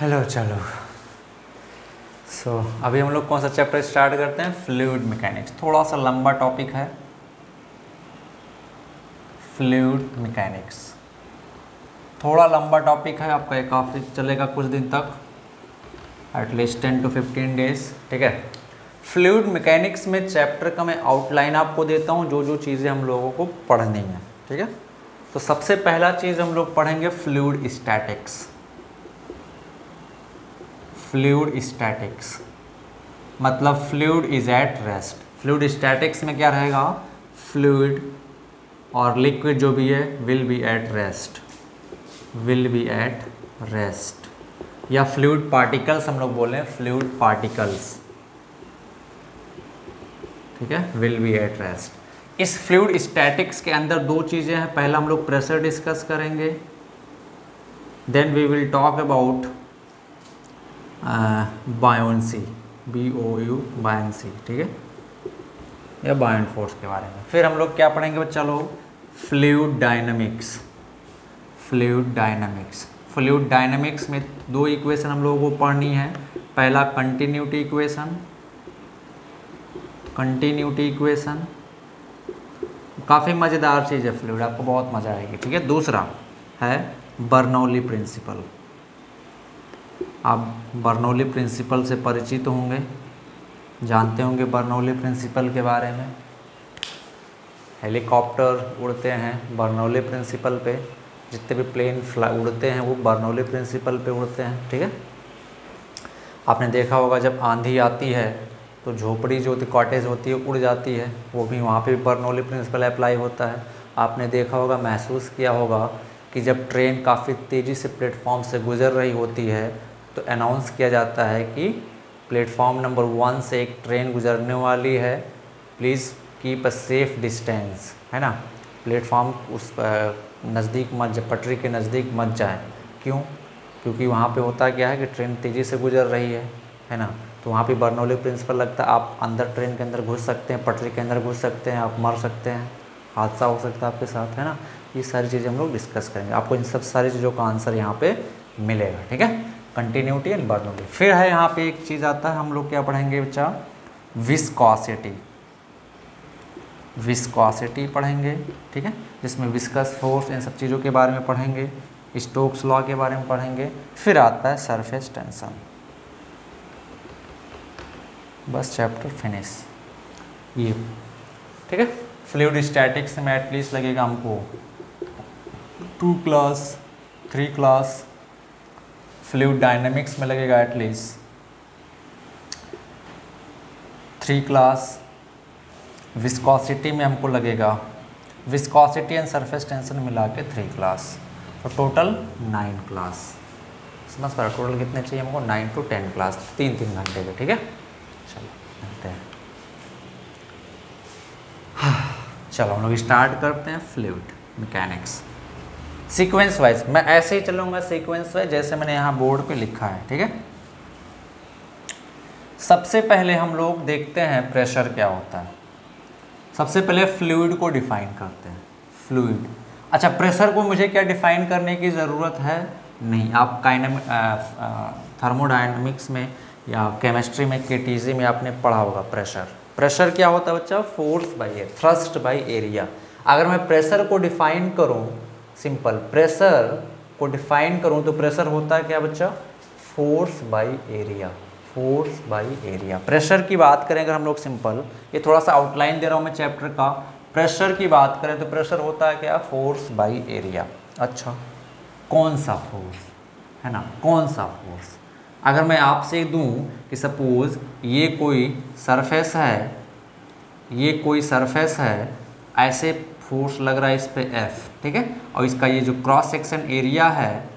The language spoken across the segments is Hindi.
हेलो चलो अभी हम लोग कौन सा चैप्टर स्टार्ट करते हैं? Fluid mechanics. थोड़ा सा लंबा टॉपिक है फ्लूइड मैकेनिक्स, थोड़ा लंबा टॉपिक है आपका। ये काफ़ी चलेगा कुछ दिन तक, एटलीस्ट 10 to 15 डेज। ठीक है, फ्लूइड मैकेनिक्स में चैप्टर का मैं आउटलाइन आपको देता हूँ, जो जो चीज़ें हम लोगों को पढ़नी है। ठीक है, तो सबसे पहला चीज़ हम लोग पढ़ेंगे फ्लूइड स्टैटिक्स। फ्लूइड स्टैटिक्स मतलब fluid is at rest. Fluid statics में क्या रहेगा? फ्लूइड और लिक्विड जो भी है will be at rest, will be at rest, या फ्लूइड पार्टिकल्स हम लोग बोल रहे हैं, फ्लूइड पार्टिकल्स। ठीक है, विल बी एट रेस्ट। इस फ्लूइड स्टैटिक्स के अंदर दो चीज़ें हैं। पहला हम लोग प्रेशर डिस्कस करेंगे, then we will talk about buoyancy, BOU buoyancy. ठीक है, या बायोन फोर्स के बारे में। फिर हम लोग क्या पढ़ेंगे बच्चा लोग? Fluid dynamics. Fluid dynamics, fluid dynamics में दो इक्वेशन हम लोगों को पढ़नी है। पहला कंटिन्यूटी इक्वेशन, कंटिन्यूटी इक्वेशन काफ़ी मज़ेदार चीज़ है फ्लूइड, आपको बहुत मज़ा आएगी। ठीक है, दूसरा है बर्नौली प्रिंसिपल। आप बर्नौली प्रिंसिपल से परिचित होंगे, जानते होंगे बर्नौली प्रिंसिपल के बारे में। हेलीकॉप्टर उड़ते हैं बर्नौली प्रिंसिपल पे, जितने भी प्लेन उड़ते हैं वो बर्नौली प्रिंसिपल पे उड़ते हैं। ठीक है, आपने देखा होगा जब आंधी आती है तो झोपड़ी जो होती, कॉटेज होती है, उड़ जाती है, वो भी वहाँ पे भी बर्नौली प्रिंसिपल अप्लाई होता है। आपने देखा होगा, महसूस किया होगा कि जब ट्रेन काफ़ी तेज़ी से प्लेटफॉर्म से गुजर रही होती है तो अनाउंस किया जाता है कि प्लेटफॉर्म नंबर 1 से एक ट्रेन गुजरने वाली है, please keep a safe distance, है ना। प्लेटफॉर्म उस नज़दीक मत, पटरी के नज़दीक मत जाए। क्यों? क्योंकि वहाँ पे होता क्या है कि ट्रेन तेज़ी से गुजर रही है ना। तो वहाँ पे बर्नौली प्रिंसिपल लगता है। आप अंदर ट्रेन के अंदर घुस सकते हैं, पटरी के अंदर घुस सकते हैं, आप मर सकते हैं, हादसा हो सकता है आपके साथ, है ना। ये सारी चीज़ें हम लोग डिस्कस करेंगे, आपको इन सब सारी चीज़ों का आंसर यहाँ पे मिलेगा। ठीक है, कंटिन्यूटी एंड बर्नौली। फिर है यहाँ पे एक चीज़ आता है, हम लोग क्या पढ़ेंगे बच्चा? विस्कोसिटी। विस्कोसिटी पढ़ेंगे। ठीक है, जिसमें विस्कस फोर्स, इन सब चीज़ों के बारे में पढ़ेंगे, स्टोक्स लॉ के बारे में पढ़ेंगे। फिर आता है सरफेस टेंशन। बस चैप्टर फिनिश ये। ठीक है, फ्लूइड स्टैटिक्स में एटलीस्ट लगेगा हमको 2 क्लास 3 क्लास, फ्लूइड डायनामिक्स में लगेगा एटलीस्ट 3 क्लास, विस्कोसिटी में हमको लगेगा, विस्कोसिटी एंड सरफेस टेंशन मिला के 3 क्लास, तो टोटल 9 क्लास। समझ पा रहा? टोटल कितने चाहिए हमको? 9 to 10 क्लास, 3-3 घंटे के। ठीक है, चलो मिलते हैं। चलो हम लोग स्टार्ट करते हैं फ्लूइड मैकेनिक्स सीक्वेंस वाइज। मैं ऐसे ही चलूँगा सीक्वेंस वाइज, जैसे मैंने यहाँ बोर्ड पे लिखा है। ठीक है, सबसे पहले हम लोग देखते हैं प्रेशर क्या होता है। सबसे पहले फ्लूइड को डिफाइन करते हैं। फ्लूइड, अच्छा, प्रेशर को मुझे क्या डिफाइन करने की ज़रूरत है? नहीं, आप थर्मोडायनेमिक्स में या केमिस्ट्री में, केटीजी में आपने पढ़ा होगा प्रेशर। प्रेशर क्या होता है बच्चा? Force by air, thrust by area. अगर मैं प्रेशर को डिफाइन करूँ, सिंपल प्रेशर को डिफाइन करूं, तो प्रेशर होता है क्या बच्चा? Force by area, force by area. Pressure की बात करें अगर हम लोग, सिंपल, ये थोड़ा सा आउटलाइन दे रहा हूं मैं चैप्टर का। प्रेशर की बात करें तो प्रेशर होता है क्या? Force by area. अच्छा, कौन सा फोर्स, है ना, कौन सा फोर्स? अगर मैं आपसे दूं कि सपोज ये कोई सरफेस है, ये कोई सरफेस है, ऐसे फोर्स लग रहा है इस पे F, ठीक है, और इसका ये जो क्रॉस सेक्शन एरिया है,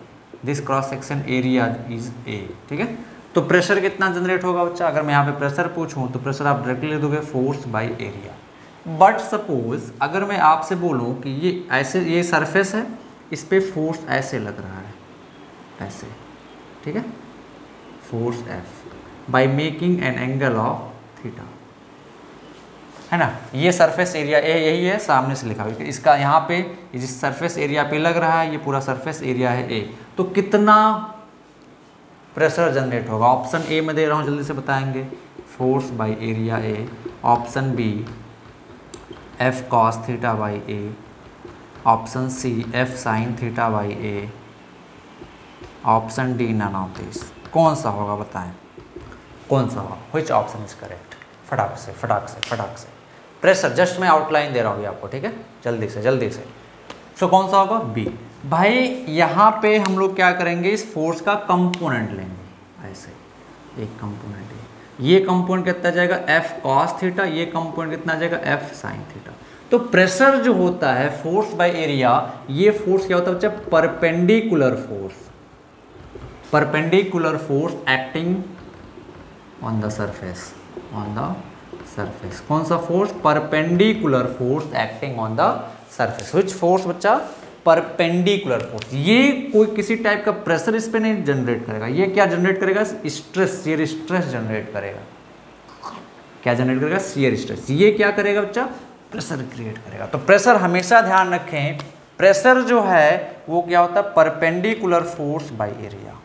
this cross section area is A। ठीक है, तो प्रेशर कितना जनरेट होगा बच्चा? अगर मैं यहाँ पे प्रेशर पूछूं तो प्रेशर आप डायरेक्टली लिख दोगे force by area. But suppose अगर मैं आपसे बोलूँ कि ये ऐसे, ये सरफेस है, इस पे फोर्स ऐसे लग रहा है, ऐसे, ठीक है, force F by making an angle of theta, है ना। ये सरफेस एरिया ए, यही है, सामने से लिखा हुआ, इसका यहाँ पे जिस सरफेस एरिया पे लग रहा है, ये पूरा सरफेस एरिया है ए। तो कितना प्रेशर जनरेट होगा। ऑप्शन ए में दे रहा हूँ, जल्दी से बताएंगे, force by area A. Option B F cos theta by A. Option C F sine theta by A. Option D none of this. कौन सा होगा बताएं, कौन सा होगा, विच ऑप्शन इज करेक्ट? फटाक से फटाक से फटाक से। प्रेशर जस्ट मैं आउटलाइन दे रहा हूँ आपको, ठीक है, जल्दी से जल्दी से। सो कौन सा होगा? बी। भाई यहाँ पे हम लोग क्या करेंगे, इस फोर्स का कंपोनेंट लेंगे, ऐसे एक कंपोनेंट है, ये कंपोनेंट कितना जाएगा एफ कॉस थीटा, ये कंपोनेंट कितना जाएगा एफ साइन थीटा। तो प्रेशर जो होता है फोर्स बाय एरिया, ये फोर्स क्या होता है बच्चा? Perpendicular force, perpendicular force acting on the surface, on the surface. कौन सा force? Perpendicular force acting on the surface. Which force बच्चा? Perpendicular force. ये कोई किसी टाइप का प्रेशर इस पे नहीं जनरेट करेगा, ये क्या जनरेट करेगा? स्ट्रेस, शियर स्ट्रेस जनरेट करेगा। क्या जनरेट करेगा? Shear stress. ये क्या करेगा बच्चा? प्रेशर क्रिएट करेगा। तो प्रेशर हमेशा ध्यान रखें, प्रेशर जो है वो क्या होता है? Perpendicular force by area.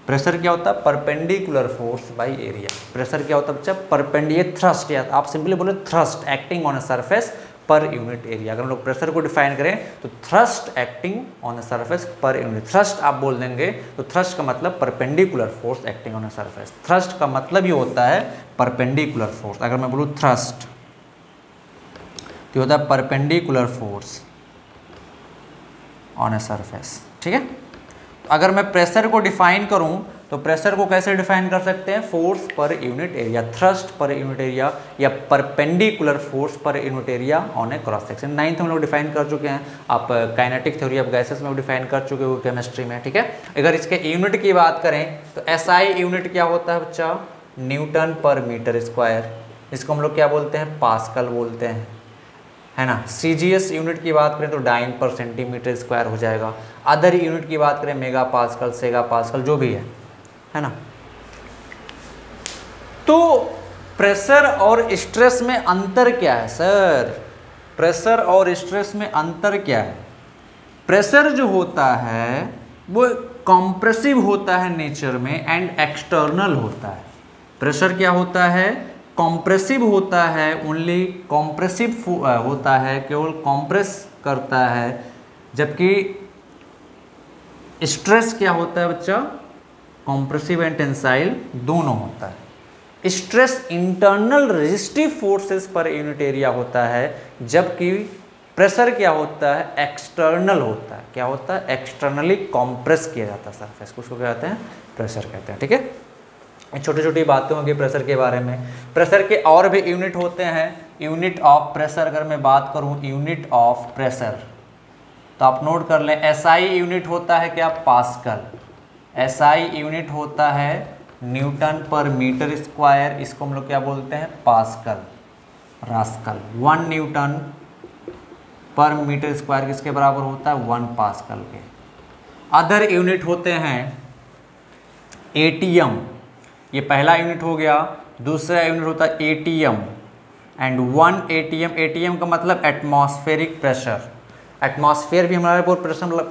Pressure क्या होता है? Perpendicular force by area. Pressure क्या होता है बच्चा? परपेंडिकुलर थ्रस्ट, या आप सिंपली बोले thrust acting on a surface पर यूनिट एरिया। अगर हम लोग प्रेशर को डिफाइन करें तो thrust acting on a surface per unit. Thrust आप बोल देंगे तो थ्रस्ट का मतलब perpendicular force acting on a surface. Thrust का मतलब ये होता है परपेंडिकुलर फोर्स। अगर मैं बोलूँ थ्रस्ट तो होता है perpendicular force on a surface, ठीक है। तो अगर मैं प्रेशर को डिफाइन करूं तो प्रेशर को कैसे डिफाइन कर सकते हैं? Force per unit area, thrust per unit area, या perpendicular force per unit area on a cross section. 9th हम लोग डिफाइन कर चुके हैं, आप काइनेटिक थ्योरी ऑफ गैसेस में डिफाइन कर चुके हो केमिस्ट्री में, ठीक है। अगर इसके यूनिट की बात करें तो एसआई यूनिट क्या होता है बच्चा? न्यूटन पर मीटर स्क्वायर। इसको हम लोग क्या बोलते हैं? पास्कल बोलते हैं, है ना। सीजीएस यूनिट की बात करें तो डाइन पर सेंटीमीटर स्क्वायर हो जाएगा। अदर यूनिट की बात करें मेगा पास्कल, सेगा पास्कल, जो भी है ना। तो प्रेशर और स्ट्रेस में अंतर क्या है सर? प्रेशर और स्ट्रेस में अंतर क्या है? प्रेशर जो होता है वो कॉम्प्रेसिव होता है नेचर में एंड एक्सटर्नल होता है। प्रेशर क्या होता है? कॉम्प्रेसिव होता है, ओनली कॉम्प्रेसिव होता है, केवल कॉम्प्रेस करता है। जबकि स्ट्रेस क्या होता है बच्चा? कॉम्प्रेसिव एंड टेंसाइल दोनों होता है। स्ट्रेस इंटरनल रेजिस्टिव फोर्सेस पर यूनिट एरिया होता है, जबकि प्रेशर क्या होता है? एक्सटर्नल होता है। क्या होता है? एक्सटर्नली कॉम्प्रेस किया जाता है सरफेस को, उसको क्या कहते हैं? प्रेशर कहते हैं, ठीक है। छोटी छोटी बातें होंगी प्रेशर के बारे में। प्रेशर के और भी यूनिट होते हैं। यूनिट ऑफ प्रेशर अगर मैं बात करूं, यूनिट ऑफ प्रेशर तो आप नोट कर लें, एसआई यूनिट होता है क्या? पास्कल। एसआई यूनिट होता है न्यूटन पर मीटर स्क्वायर, इसको हम लोग क्या बोलते हैं? Pascal, rascal. 1 न्यूटन पर मीटर स्क्वायर किसके बराबर होता है? 1 पास्कल के। अदर यूनिट होते हैं एटीएम, ये पहला यूनिट हो गया। दूसरा यूनिट होता है एटीएम एंड 1 एटीएम। एटीएम का मतलब एटमॉस्फेरिक प्रेशर। एटमॉस्फेयर भी हमारे ऊपर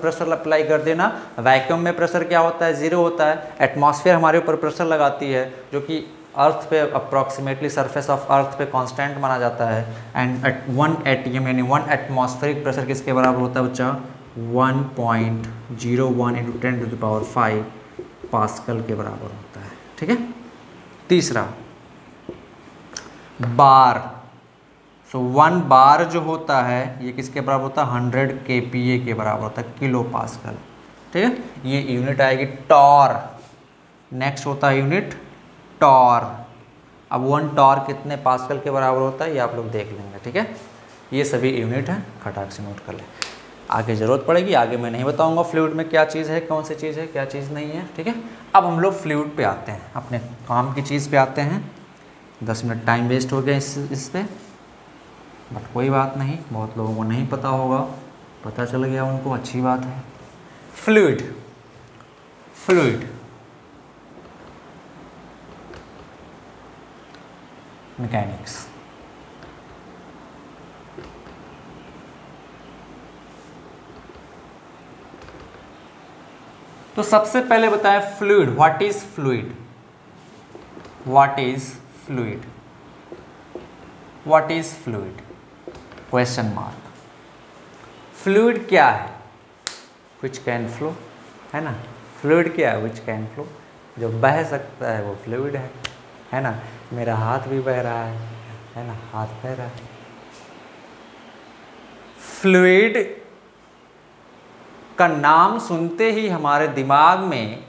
प्रेशर अप्लाई कर देना। वैक्यूम में प्रेशर क्या होता है? 0 होता है। एटमॉस्फेयर हमारे ऊपर प्रेशर लगाती है, जो कि अर्थ पे अप्रॉक्सीमेटली सरफेस ऑफ अर्थ पे कांस्टेंट माना जाता है। एंड 1 एटीएम यानी 1 एटमॉस्फेरिक प्रेशर किसके बराबर होता है बच्चा? 1.01 × 10⁵ पास्कल के बराबर होता है, ठीक है। तीसरा बार। सो 1 बार जो होता है ये किसके बराबर होता है? 100 kPa के बराबर होता है, किलो पास्कल, ठीक है। ये यूनिट आएगी टॉर। नेक्स्ट होता है यूनिट टॉर। अब 1 टॉर कितने पास्कल के बराबर होता है ये आप लोग देख लेंगे, ठीक है। ये सभी यूनिट हैं, खटाक से नोट कर लें। आगे ज़रूरत पड़ेगी, आगे मैं नहीं बताऊंगा फ्लूइड में क्या चीज़ है, कौन सी चीज़ है, क्या चीज़ नहीं है, ठीक है। अब हम लोग फ्लूइड पे आते हैं, अपने काम की चीज़ पे आते हैं। 10 मिनट टाइम वेस्ट हो गया इस पे, बट कोई बात नहीं, बहुत लोगों को नहीं पता होगा, पता चल गया उनको, अच्छी बात है। Fluid, fluid mechanics. तो सबसे पहले बताएं fluid, what is fluid, what is fluid, what is fluid, question mark. Fluid क्या है, विच कैन फ्लो, है ना। फ्लूइड क्या है, विच कैन फ्लो, जो बह सकता है वो फ्लूइड है ना। मेरा हाथ भी बह रहा है ना, हाथ बह रहा है। फ्लूइड का नाम सुनते ही हमारे दिमाग में,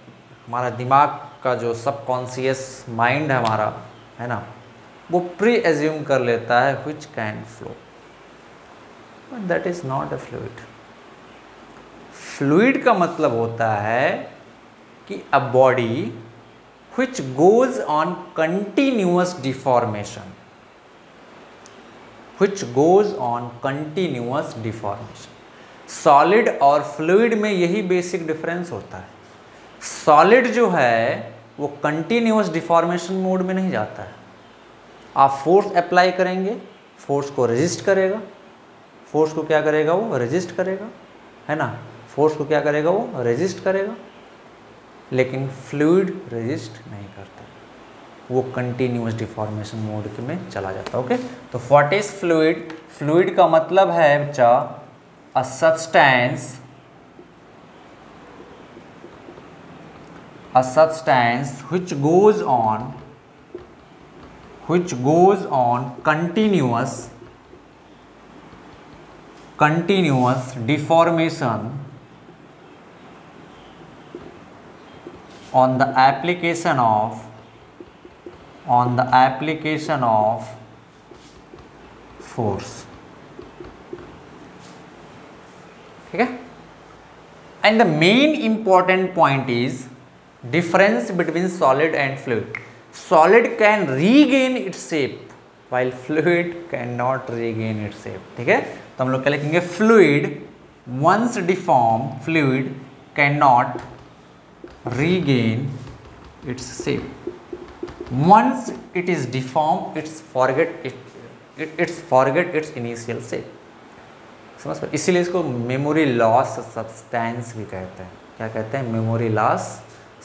हमारा दिमाग का जो सबकॉन्शियस माइंड है हमारा, है ना, वो प्री एज्यूम कर लेता है which can flow, but that is not a fluid. Fluid का मतलब होता है कि a body which goes on continuous deformation, which goes on continuous deformation. Solid और फ्लूइड में यही बेसिक डिफरेंस होता है। सॉलिड जो है वो कंटिन्यूअस डिफॉर्मेशन मोड में नहीं जाता है। आप फोर्स अप्लाई करेंगे, फोर्स को रेजिस्ट करेगा, फोर्स को क्या करेगा, वो रेजिस्ट करेगा, है ना, फोर्स को क्या करेगा, वो रेजिस्ट करेगा। लेकिन फ्लूइड रेजिस्ट नहीं करता, वो कंटिन्यूअस डिफॉर्मेशन मोड में चला जाता है। ओके, तो व्हाट इज फ्लूइड, फ्लूइड का मतलब है बच्चा a substance which goes on continuous deformation on the application of force, ठीक है। And the main important point is difference between solid and fluid. Solid can regain its shape while fluid can not regain its shape, ठीक है। तो हम लोग क्या लिखेंगे, fluid once deform, fluid can not regain its shape, once it is deform it's forget its initial shape. समझ पर, इसीलिए इसको मेमोरी लॉस सब्सटेंस भी कहते हैं। क्या कहते हैं, मेमोरी लॉस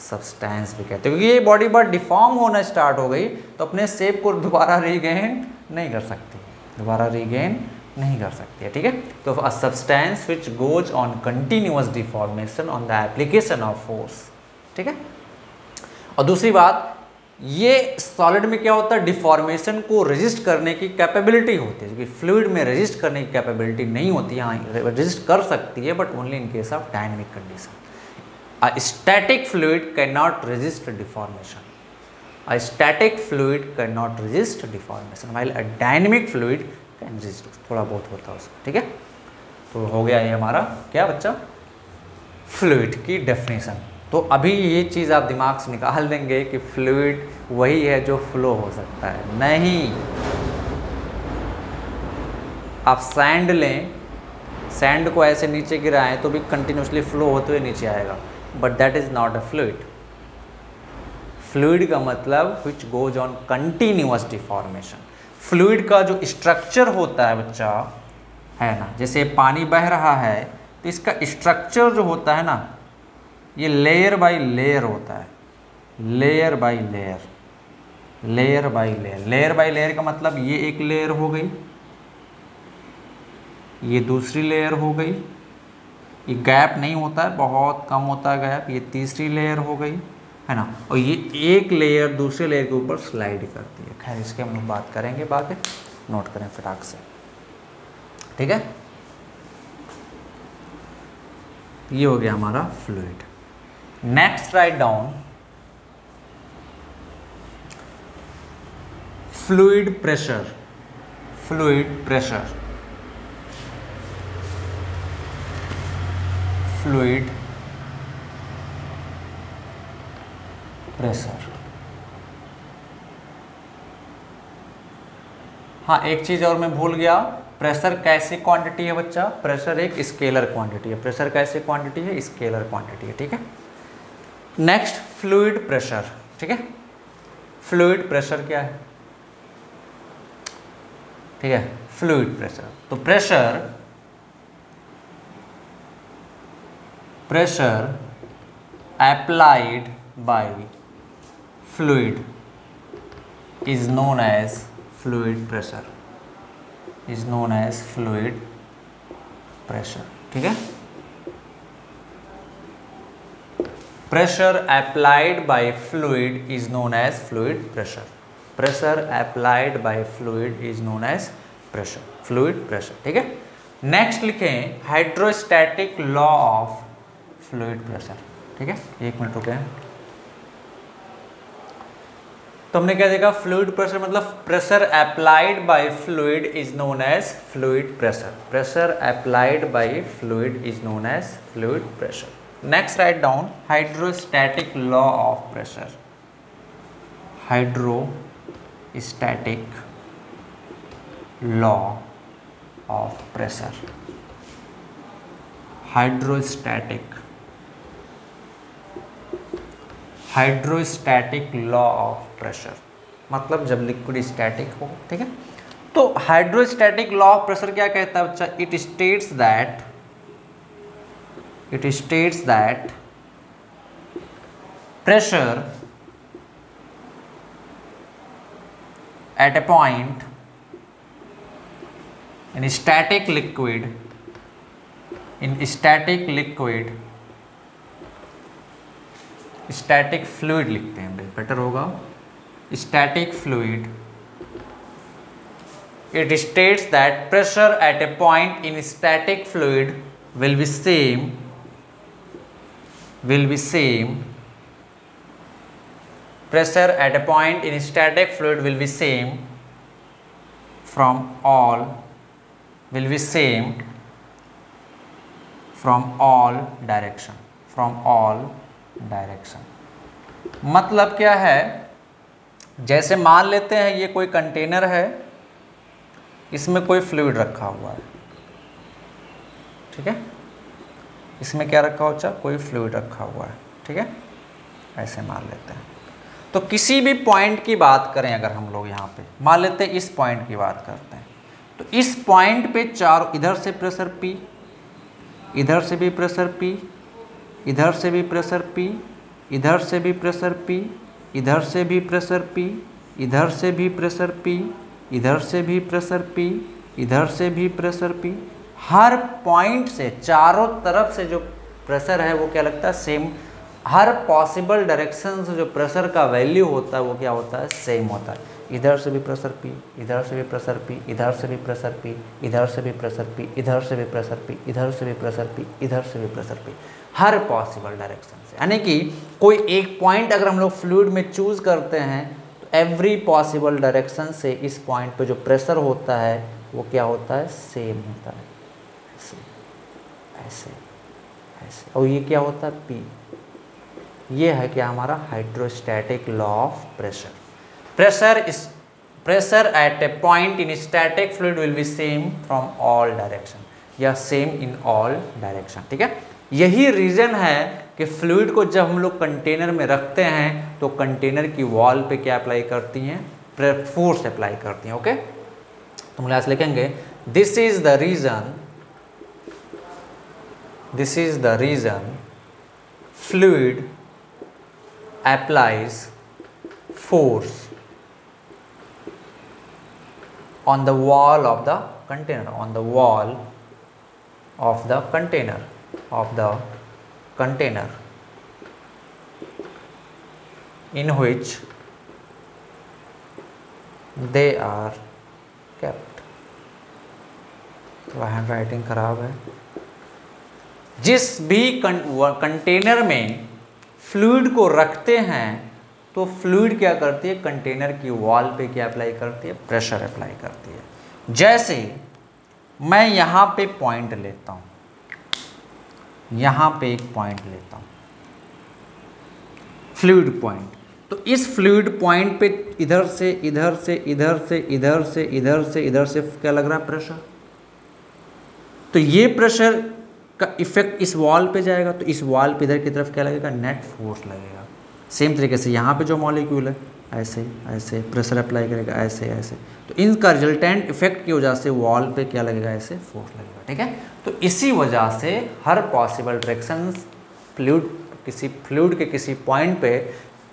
सब्सटेंस भी कहते हैं, क्योंकि ये बॉडी पार्ट डिफॉर्म होना स्टार्ट हो गई तो अपने शेप को दोबारा रीगेन नहीं कर सकती, दोबारा रीगेन नहीं कर सकती है, ठीक है। तो a substance which goes on continuous deformation on the application of force, ठीक है। और दूसरी बात, ये सॉलिड में क्या होता है, डिफॉर्मेशन को रेजिस्ट करने की कैपेबिलिटी होती है, क्योंकि फ्लूइड में रेजिस्ट करने की कैपेबिलिटी नहीं होती। हाँ, रेजिस्ट कर सकती है but only in case of dynamic condition. A static fluid can not resist deformation, a static fluid can not resist deformation while a dynamic fluid can resist, थोड़ा बहुत होता है उसका, ठीक है। तो हो गया ये हमारा क्या बच्चा, फ्लूइड की डेफिनेशन। तो अभी ये चीज़ आप दिमाग से निकाल देंगे कि फ्लूइड वही है जो फ्लो हो सकता है, नहीं। आप सैंड लें, सैंड को ऐसे नीचे गिराएं तो भी कंटिन्यूसली फ्लो होते हुए नीचे आएगा, but that is not a fluid. Fluid का मतलब which goes on continuous deformation. Fluid का जो स्ट्रक्चर होता है बच्चा, है ना, जैसे पानी बह रहा है तो इसका स्ट्रक्चर जो होता है ना, ये लेयर बाय लेयर होता है, layer by layer, layer by layer. Layer by layer का मतलब ये एक लेयर हो गई, ये दूसरी लेयर हो गई, ये गैप नहीं होता है, बहुत कम होता है गैप, ये तीसरी लेयर हो गई, है ना, और ये एक लेयर दूसरे लेयर के ऊपर स्लाइड करती है। खैर इसके हम लोग बात करेंगे बाद में, नोट करें फटाक से, ठीक है। ये हो गया हमारा fluid. Next write down fluid pressure, fluid pressure, fluid pressure. हाँ, एक चीज और मैं भूल गया, प्रेशर कैसी क्वांटिटी है बच्चा, प्रेशर एक स्केलर क्वांटिटी है। प्रेशर कैसी क्वांटिटी है, स्केलर क्वांटिटी है, ठीक है। नेक्स्ट फ्लूइड प्रेशर, ठीक है। फ्लूइड प्रेशर क्या है, ठीक है, फ्लूइड प्रेशर। तो pressure applied by fluid is known as fluid pressure, is known as fluid pressure। ठीक है, pressure applied by fluid is known as fluid pressure, pressure applied by fluid is known as pressure, fluid pressure। ठीक है, नेक्स्ट लिखें hydrostatic law of fluid pressure. ठीक है, एक मिनट रुके, तो हमने क्या देखा, फ्लूइड प्रेशर मतलब pressure applied by fluid is known as fluid pressure, pressure applied by fluid is known as fluid pressure. Next write down hydrostatic law of pressure, hydrostatic law of pressure, hydrostatic law of pressure मतलब जब लिक्विड स्टैटिक हो। ठीक है, तो हाइड्रोस्टैटिक लॉ ऑफ प्रेशर क्या कहता है बच्चा, it states that pressure at A point in static liquid static fluid लिखते हैं, बेटर होगा, static fluid, it states that pressure at a point in static fluid will be same pressure at a point in static fluid will be same from all direction। मतलब क्या है, जैसे मान लेते हैं ये कोई कंटेनर है, इसमें कोई फ्लूइड रखा हुआ है। ठीक है, इसमें क्या रखा हो, कोई फ्लूइड रखा हुआ है। ठीक है, ऐसे मान लेते हैं। तो किसी भी पॉइंट की बात करें अगर हम लोग यहाँ पे मान लेते हैं, इस पॉइंट की बात करते हैं, तो इस पॉइंट पे चारों, इधर से प्रेशर P, इधर से भी प्रेशर P, इधर से भी प्रेशर P, इधर से भी प्रेशर P, इधर से भी प्रेशर P, इधर से भी प्रेशर P, इधर से भी प्रेशर P, इधर से भी प्रेशर P। हर पॉइंट से चारों तरफ से जो प्रेशर है वो क्या लगता है, सेम। हर पॉसिबल डायरेक्शन से जो प्रेशर का वैल्यू होता है वो क्या होता है, सेम होता है। इधर से भी प्रेशर P, इधर से भी प्रेशर P, इधर से भी प्रेशर P, इधर से भी प्रेशर P, इधर से भी प्रेशर P, इधर से भी प्रेशर P, इधर से भी प्रेशर P, हर पॉसिबल डायरेक्शन से। यानी कि कोई एक पॉइंट अगर हम लोग फ्लूइड में चूज करते हैं तो एवरी पॉसिबल डायरेक्शन से इस पॉइंट पे जो प्रेशर होता है वो क्या होता है, सेम होता है, ऐसे ऐसे ऐसे। और ये क्या होता है, P। ये है क्या हमारा hydrostatic law of pressure. pressure at a point in static fluid will be same from all direction या same in all direction। ठीक है, यही रीजन है कि फ्लूइड को जब हम लोग कंटेनर में रखते हैं तो कंटेनर की वॉल पे क्या अप्लाई करती हैं, फोर्स अप्लाई करती हैं। ओके, तो हम क्लास लिखेंगे this is the reason fluid applies force on the wall of the container, on the wall of the container, in which they are kept। तो हैंड राइटिंग खराब है। जिस भी कंटेनर में फ्लूइड को रखते हैं तो फ्लूइड क्या करती है, कंटेनर की वॉल पे क्या अप्लाई करती है, प्रेशर अप्लाई करती है। जैसे मैं यहाँ पे पॉइंट लेता हूँ, यहाँ पे एक पॉइंट लेता हूँ, फ्लूइड पॉइंट, तो इस फ्लूइड पॉइंट पे इधर से इधर से इधर से इधर से इधर से इधर से क्या लग रहा है, प्रेशर। तो ये प्रेशर का इफेक्ट इस वॉल पे जाएगा, तो इस वॉल पे इधर की तरफ क्या लगेगा, नेट फोर्स लगेगा। सेम तरीके से यहाँ पे जो मॉलिक्यूल है ऐसे ऐसे प्रेशर अप्लाई करेगा, ऐसे ऐसे, तो इनका रिजल्टेंट इफेक्ट की वजह से वॉल पे क्या लगेगा, ऐसे फोर्स लगेगा। ठीक है, तो इसी वजह से हर पॉसिबल डायरेक्शन फ्लूइड किसी फ्लूइड के किसी पॉइंट पे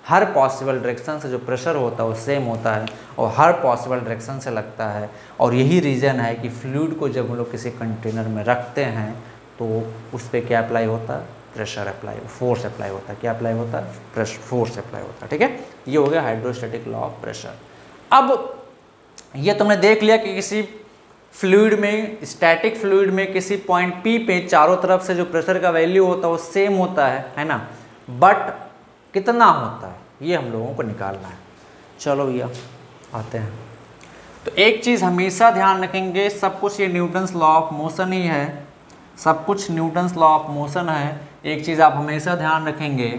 हर पॉसिबल डायरेक्शन से जो प्रेशर होता है वो सेम होता है और हर पॉसिबल डायरेक्शन से लगता है। और यही रीज़न है कि फ्लूइड को जब हम लोग किसी कंटेनर में रखते हैं तो उस पर क्या अप्लाई होता है, प्रेशर अप्लाई, फोर्स अप्लाई होता है। क्या अप्लाई होता है, प्रेशर, फोर्स अप्लाई होता है। ठीक है, ये हो गया हाइड्रोस्टैटिक लॉ ऑफ प्रेशर। अब ये तुमने देख लिया कि किसी फ्लूइड में, स्टैटिक फ्लूइड में किसी पॉइंट P पे चारों तरफ से जो प्रेशर का वैल्यू होता है वो सेम होता है ना, बट कितना होता है ये हम लोगों को निकालना है। चलो भैया आते हैं। तो एक चीज़ हमेशा ध्यान रखेंगे, सब कुछ ये न्यूटन्स लॉ ऑफ मोशन ही है, सब कुछ न्यूटन्स लॉ ऑफ मोशन है। एक चीज़ आप हमेशा ध्यान रखेंगे,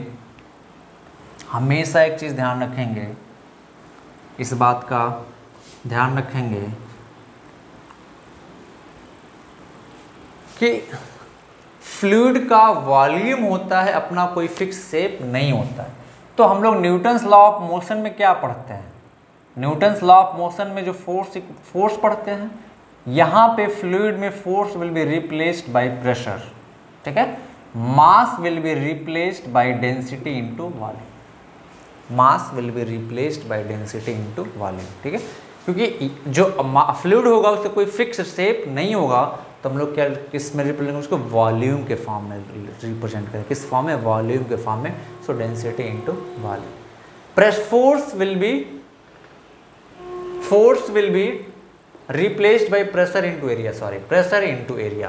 हमेशा एक चीज़ ध्यान रखेंगे, इस बात का ध्यान रखेंगे कि फ्लूइड का वॉल्यूम होता है अपना, कोई फिक्स शेप नहीं होता है। तो हम लोग न्यूटन्स लॉ ऑफ मोशन में क्या पढ़ते हैं, न्यूटन्स लॉ ऑफ मोशन में जो फोर्स पढ़ते हैं, यहाँ पे फ्लूइड में force will be replaced by pressure. ठीक है, mass will be replaced by density into volume, mass will be replaced by density into volume. ठीक है, क्योंकि जो फ्लूइड होगा उससे कोई फिक्स शेप नहीं होगा, तो हम लोग क्या किस में रिप्रेजेंट, उसको वॉल्यूम के फॉर्म में रिप्रेजेंट करें। किस फॉर्म में, वॉल्यूम के फॉर्म में। सो density into volume. Force will be replaced by pressure into area, sorry pressure into area,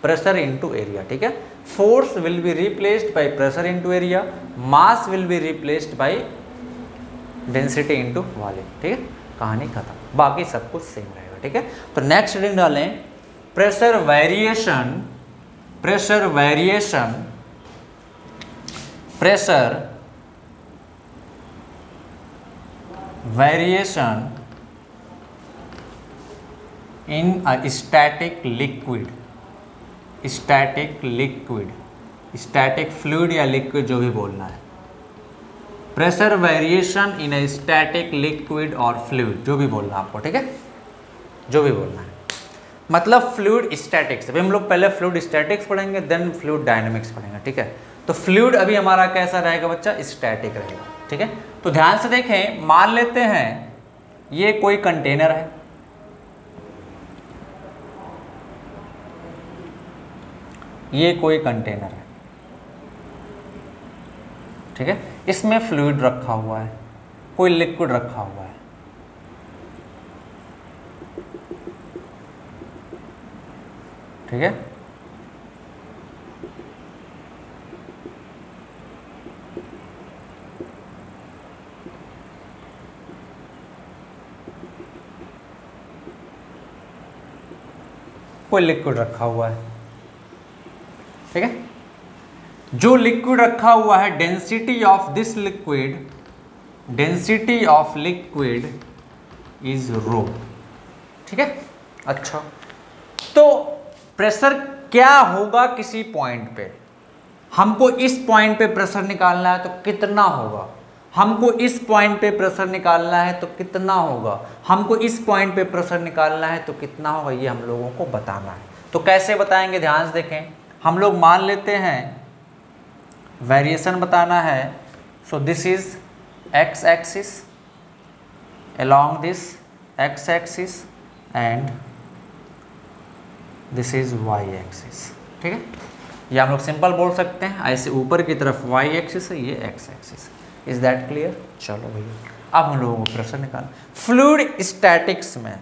pressure into area. ठीक है, force will be replaced by pressure into area, mass will be replaced by density into volume. ठीक है, कहानी खत्म, बाकी सब कुछ सेम रहेगा। ठीक है, तो नेक्स्ट हेडिंग डालें pressure variation, pressure variation, pressure variation in a static liquid, static liquid, static fluid या लिक्विड जो भी बोलना है। Pressure variation in a static liquid और फ्लूइड, जो भी बोलना है आपको। ठीक है, जो भी बोलना है, मतलब फ्लूइड स्टैटिक्स। अभी हम लोग पहले फ्लूइड स्टैटिक्स पढ़ेंगे, देन फ्लूइड डायनेमिक्स पढ़ेंगे। ठीक है, तो फ्लूइड अभी हमारा कैसा रहेगा बच्चा, स्टैटिक रहेगा। ठीक है, तो ध्यान से देखें, मान लेते हैं ये कोई कंटेनर है, ये कोई कंटेनर है। ठीक है, इसमें फ्लूइड रखा हुआ है, कोई लिक्विड रखा हुआ है। ठीक है, कोई लिक्विड रखा हुआ है। ठीक है, जो लिक्विड रखा हुआ है, density of this liquid, density of liquid is rho. ठीक है, अच्छा, तो प्रेशर क्या होगा किसी पॉइंट पे, हमको इस पॉइंट पे प्रेशर निकालना है तो कितना होगा, हमको इस पॉइंट पे प्रेशर निकालना है तो कितना होगा, हमको इस पॉइंट पे प्रेशर निकालना है तो कितना होगा, ये हम लोगों को बताना है। तो कैसे बताएंगे, ध्यान से देखें। हम लोग मान लेते हैं वेरिएशन बताना है, so this is x axis, along this x axis and this is y axis। ठीक है, ये हम लोग सिंपल बोल सकते हैं, ऐसे ऊपर की तरफ y एक्सिस है, ये x axis. Is that clear? चलो भैया, अब हम लोगों को प्रेशर निकालना। फ्लूइड स्टैटिक्स में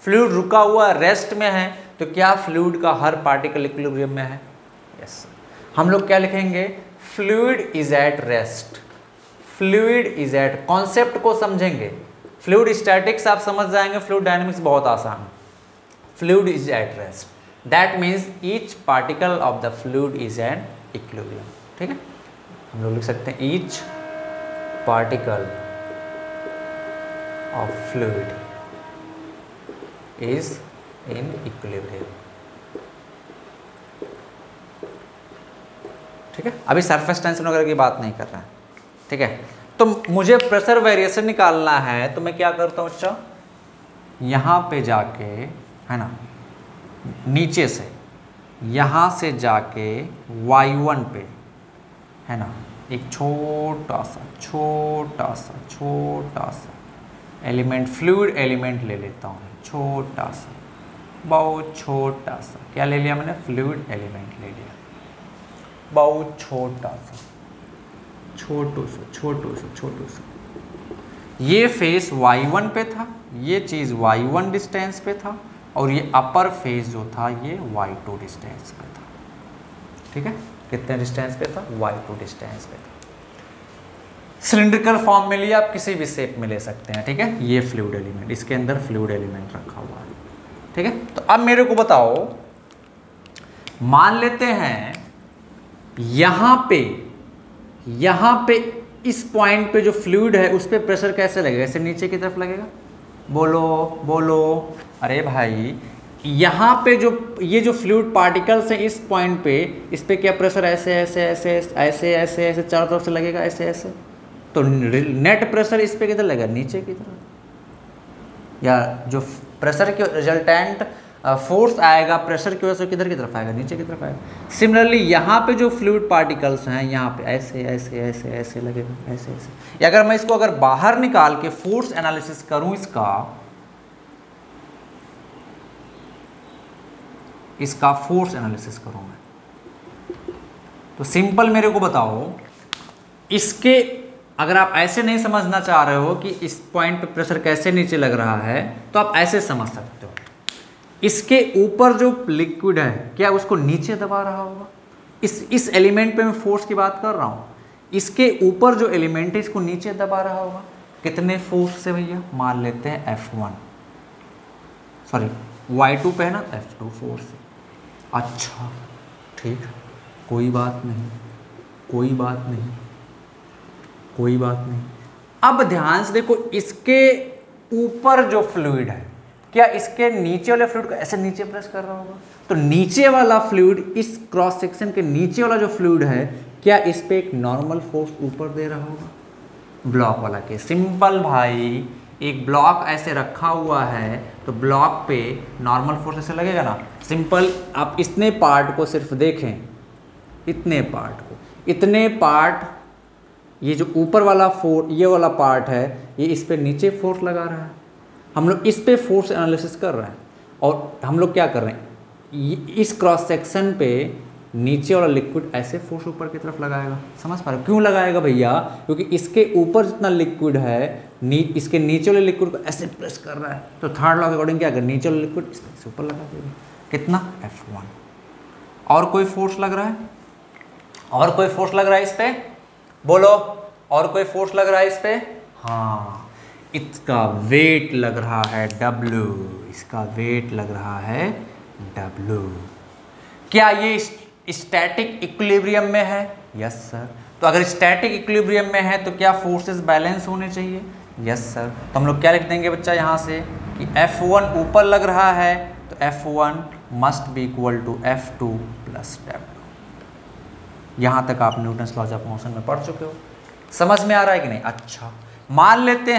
फ्लूइड रुका हुआ रेस्ट में है, तो क्या फ्लूइड का हर पार्टिकल इक्विलिब्रियम में है? यस। हम लोग क्या लिखेंगे, fluid is at rest, fluid is at, concept को समझेंगे। फ्लूइड स्टैटिक्स आप समझ जाएंगे, फ्लूइड डायनेमिक्स बहुत आसान है। Fluid is at rest, that means each particle of the fluid is an equilibrium. ठीक है, हम लोग लिख सकते हैं each particle of fluid is in equilibrium. ठीक है, अभी सरफेस टेंशन वगैरह की बात नहीं कर रहे हैं। ठीक है, तो मुझे प्रेशर वेरिएशन निकालना है, तो मैं क्या करता हूँ बच्चा, यहाँ पे जाके, है ना, नीचे से यहाँ से जाके y1 पे, है ना, एक छोटा सा एलिमेंट, फ्लूइड एलिमेंट ले लेता हूँ, छोटा सा, बहुत छोटा सा, क्या ले लिया मैंने, फ्लूइड एलिमेंट ले लिया, बहुत छोटा सा, छोटू सा। ये फेस y1 पे था, ये चीज़ y1 डिस्टेंस पे था, और ये अपर फेस जो था ये y2 डिस्टेंस पे था। ठीक है, कितने डिस्टेंस पे था, y2 डिस्टेंस पे था। सिलिंड्रिकल फॉर्म में लिया, आप किसी भी शेप में ले सकते हैं। ठीक है, ये फ्लूइड एलिमेंट, इसके अंदर फ्लूइड एलिमेंट रखा हुआ है। ठीक है, तो अब मेरे को बताओ, मान लेते हैं यहां पे इस पॉइंट पे जो फ्लूइड है उस पे प्रेशर कैसे लगेगा, ऐसे नीचे की तरफ लगेगा, बोलो। अरे भाई, यहाँ पे जो ये जो फ्लूइड पार्टिकल्स हैं इस पॉइंट पे, इस पे क्या प्रेशर ऐसे चारों तरफ से लगेगा, ऐसे। तो नेट प्रेशर इस पे किधर लगेगा, नीचे की तरफ, या जो प्रेशर के रिजल्टेंट फोर्स आएगा प्रेशर की वजह से किधर की तरफ आएगा, नीचे की तरफ आएगा। सिमिलरली यहाँ पे जो फ्लूइड पार्टिकल्स हैं यहाँ पे ऐसे लगेगा, ऐसे। या अगर मैं इसको बाहर निकाल के फोर्स एनालिसिस करूं इसका फोर्स एनालिसिस करूं मैं, तो सिंपल मेरे को बताओ, इसके अगर आप ऐसे नहीं समझना चाह रहे हो कि इस पॉइंट पे प्रेशर कैसे नीचे लग रहा है, तो आप ऐसे समझ सकते हो, इसके ऊपर जो लिक्विड है क्या उसको नीचे दबा रहा होगा, इस एलिमेंट पे मैं फोर्स की बात कर रहा हूँ, इसके ऊपर जो एलिमेंट है इसको नीचे दबा रहा होगा, कितने फोर्स से भैया, मान लेते हैं F1, सॉरी Y2 पे है ना, F2 फोर्स से। अच्छा ठीक, कोई बात नहीं। अब ध्यान से देखो, इसके ऊपर जो फ्लूइड है क्या इसके नीचे वाले फ्लूइड को ऐसे नीचे प्रेस कर रहा होगा, तो नीचे वाला फ्लूइड, इस क्रॉस सेक्शन के नीचे वाला जो फ्लूइड है क्या इस पे एक नॉर्मल फोर्स ऊपर दे रहा होगा, ब्लॉक वाला के। सिंपल भाई, एक ब्लॉक ऐसे रखा हुआ है तो ब्लॉक पे नॉर्मल फोर्स ऐसे लगेगा ना। सिंपल, आप इतने पार्ट को सिर्फ देखें, इतने पार्ट, ये जो ऊपर वाला ये वाला पार्ट है ये इस पे नीचे फोर्स लगा रहा है, हम लोग इस पे फोर्स एनालिसिस कर रहे हैं, और हम लोग क्या कर रहे हैं, इस क्रॉस सेक्शन पे नीचे वाला लिक्विड ऐसे फोर्स ऊपर की तरफ लगाएगा। समझ पा रहे हो क्यों लगाएगा भैया, क्योंकि इसके ऊपर जितना लिक्विड है इसके नीचे वाले लिक्विड को ऐसे प्रेस कर रहा है, तो थर्ड लॉ के अकॉर्डिंग क्या करें, नीचे वाला लिक्विड इससे ऊपर लगा देगा, कितना, F1। और कोई फोर्स लग रहा है, इस पे, बोलो, और कोई फोर्स लग रहा है इस पे, हाँ, इसका वेट लग रहा है W, क्या ये स्टैटिक इक्विलिब्रियम में है, यस सर। तो अगर स्टैटिक इक्विलिब्रियम में है तो क्या फोर्सेस बैलेंस होने चाहिए, यस सर। तो हम लोग क्या लिख देंगे बच्चा यहाँ से कि F1 ऊपर लग रहा है तो F1 must be equal to F2 plus W। यहाँ तक आप न्यूटन्स लॉज ऑफ मोशन में पढ़ चुके हो, समझ में आ रहा है कि नहीं। अच्छा, मान लेते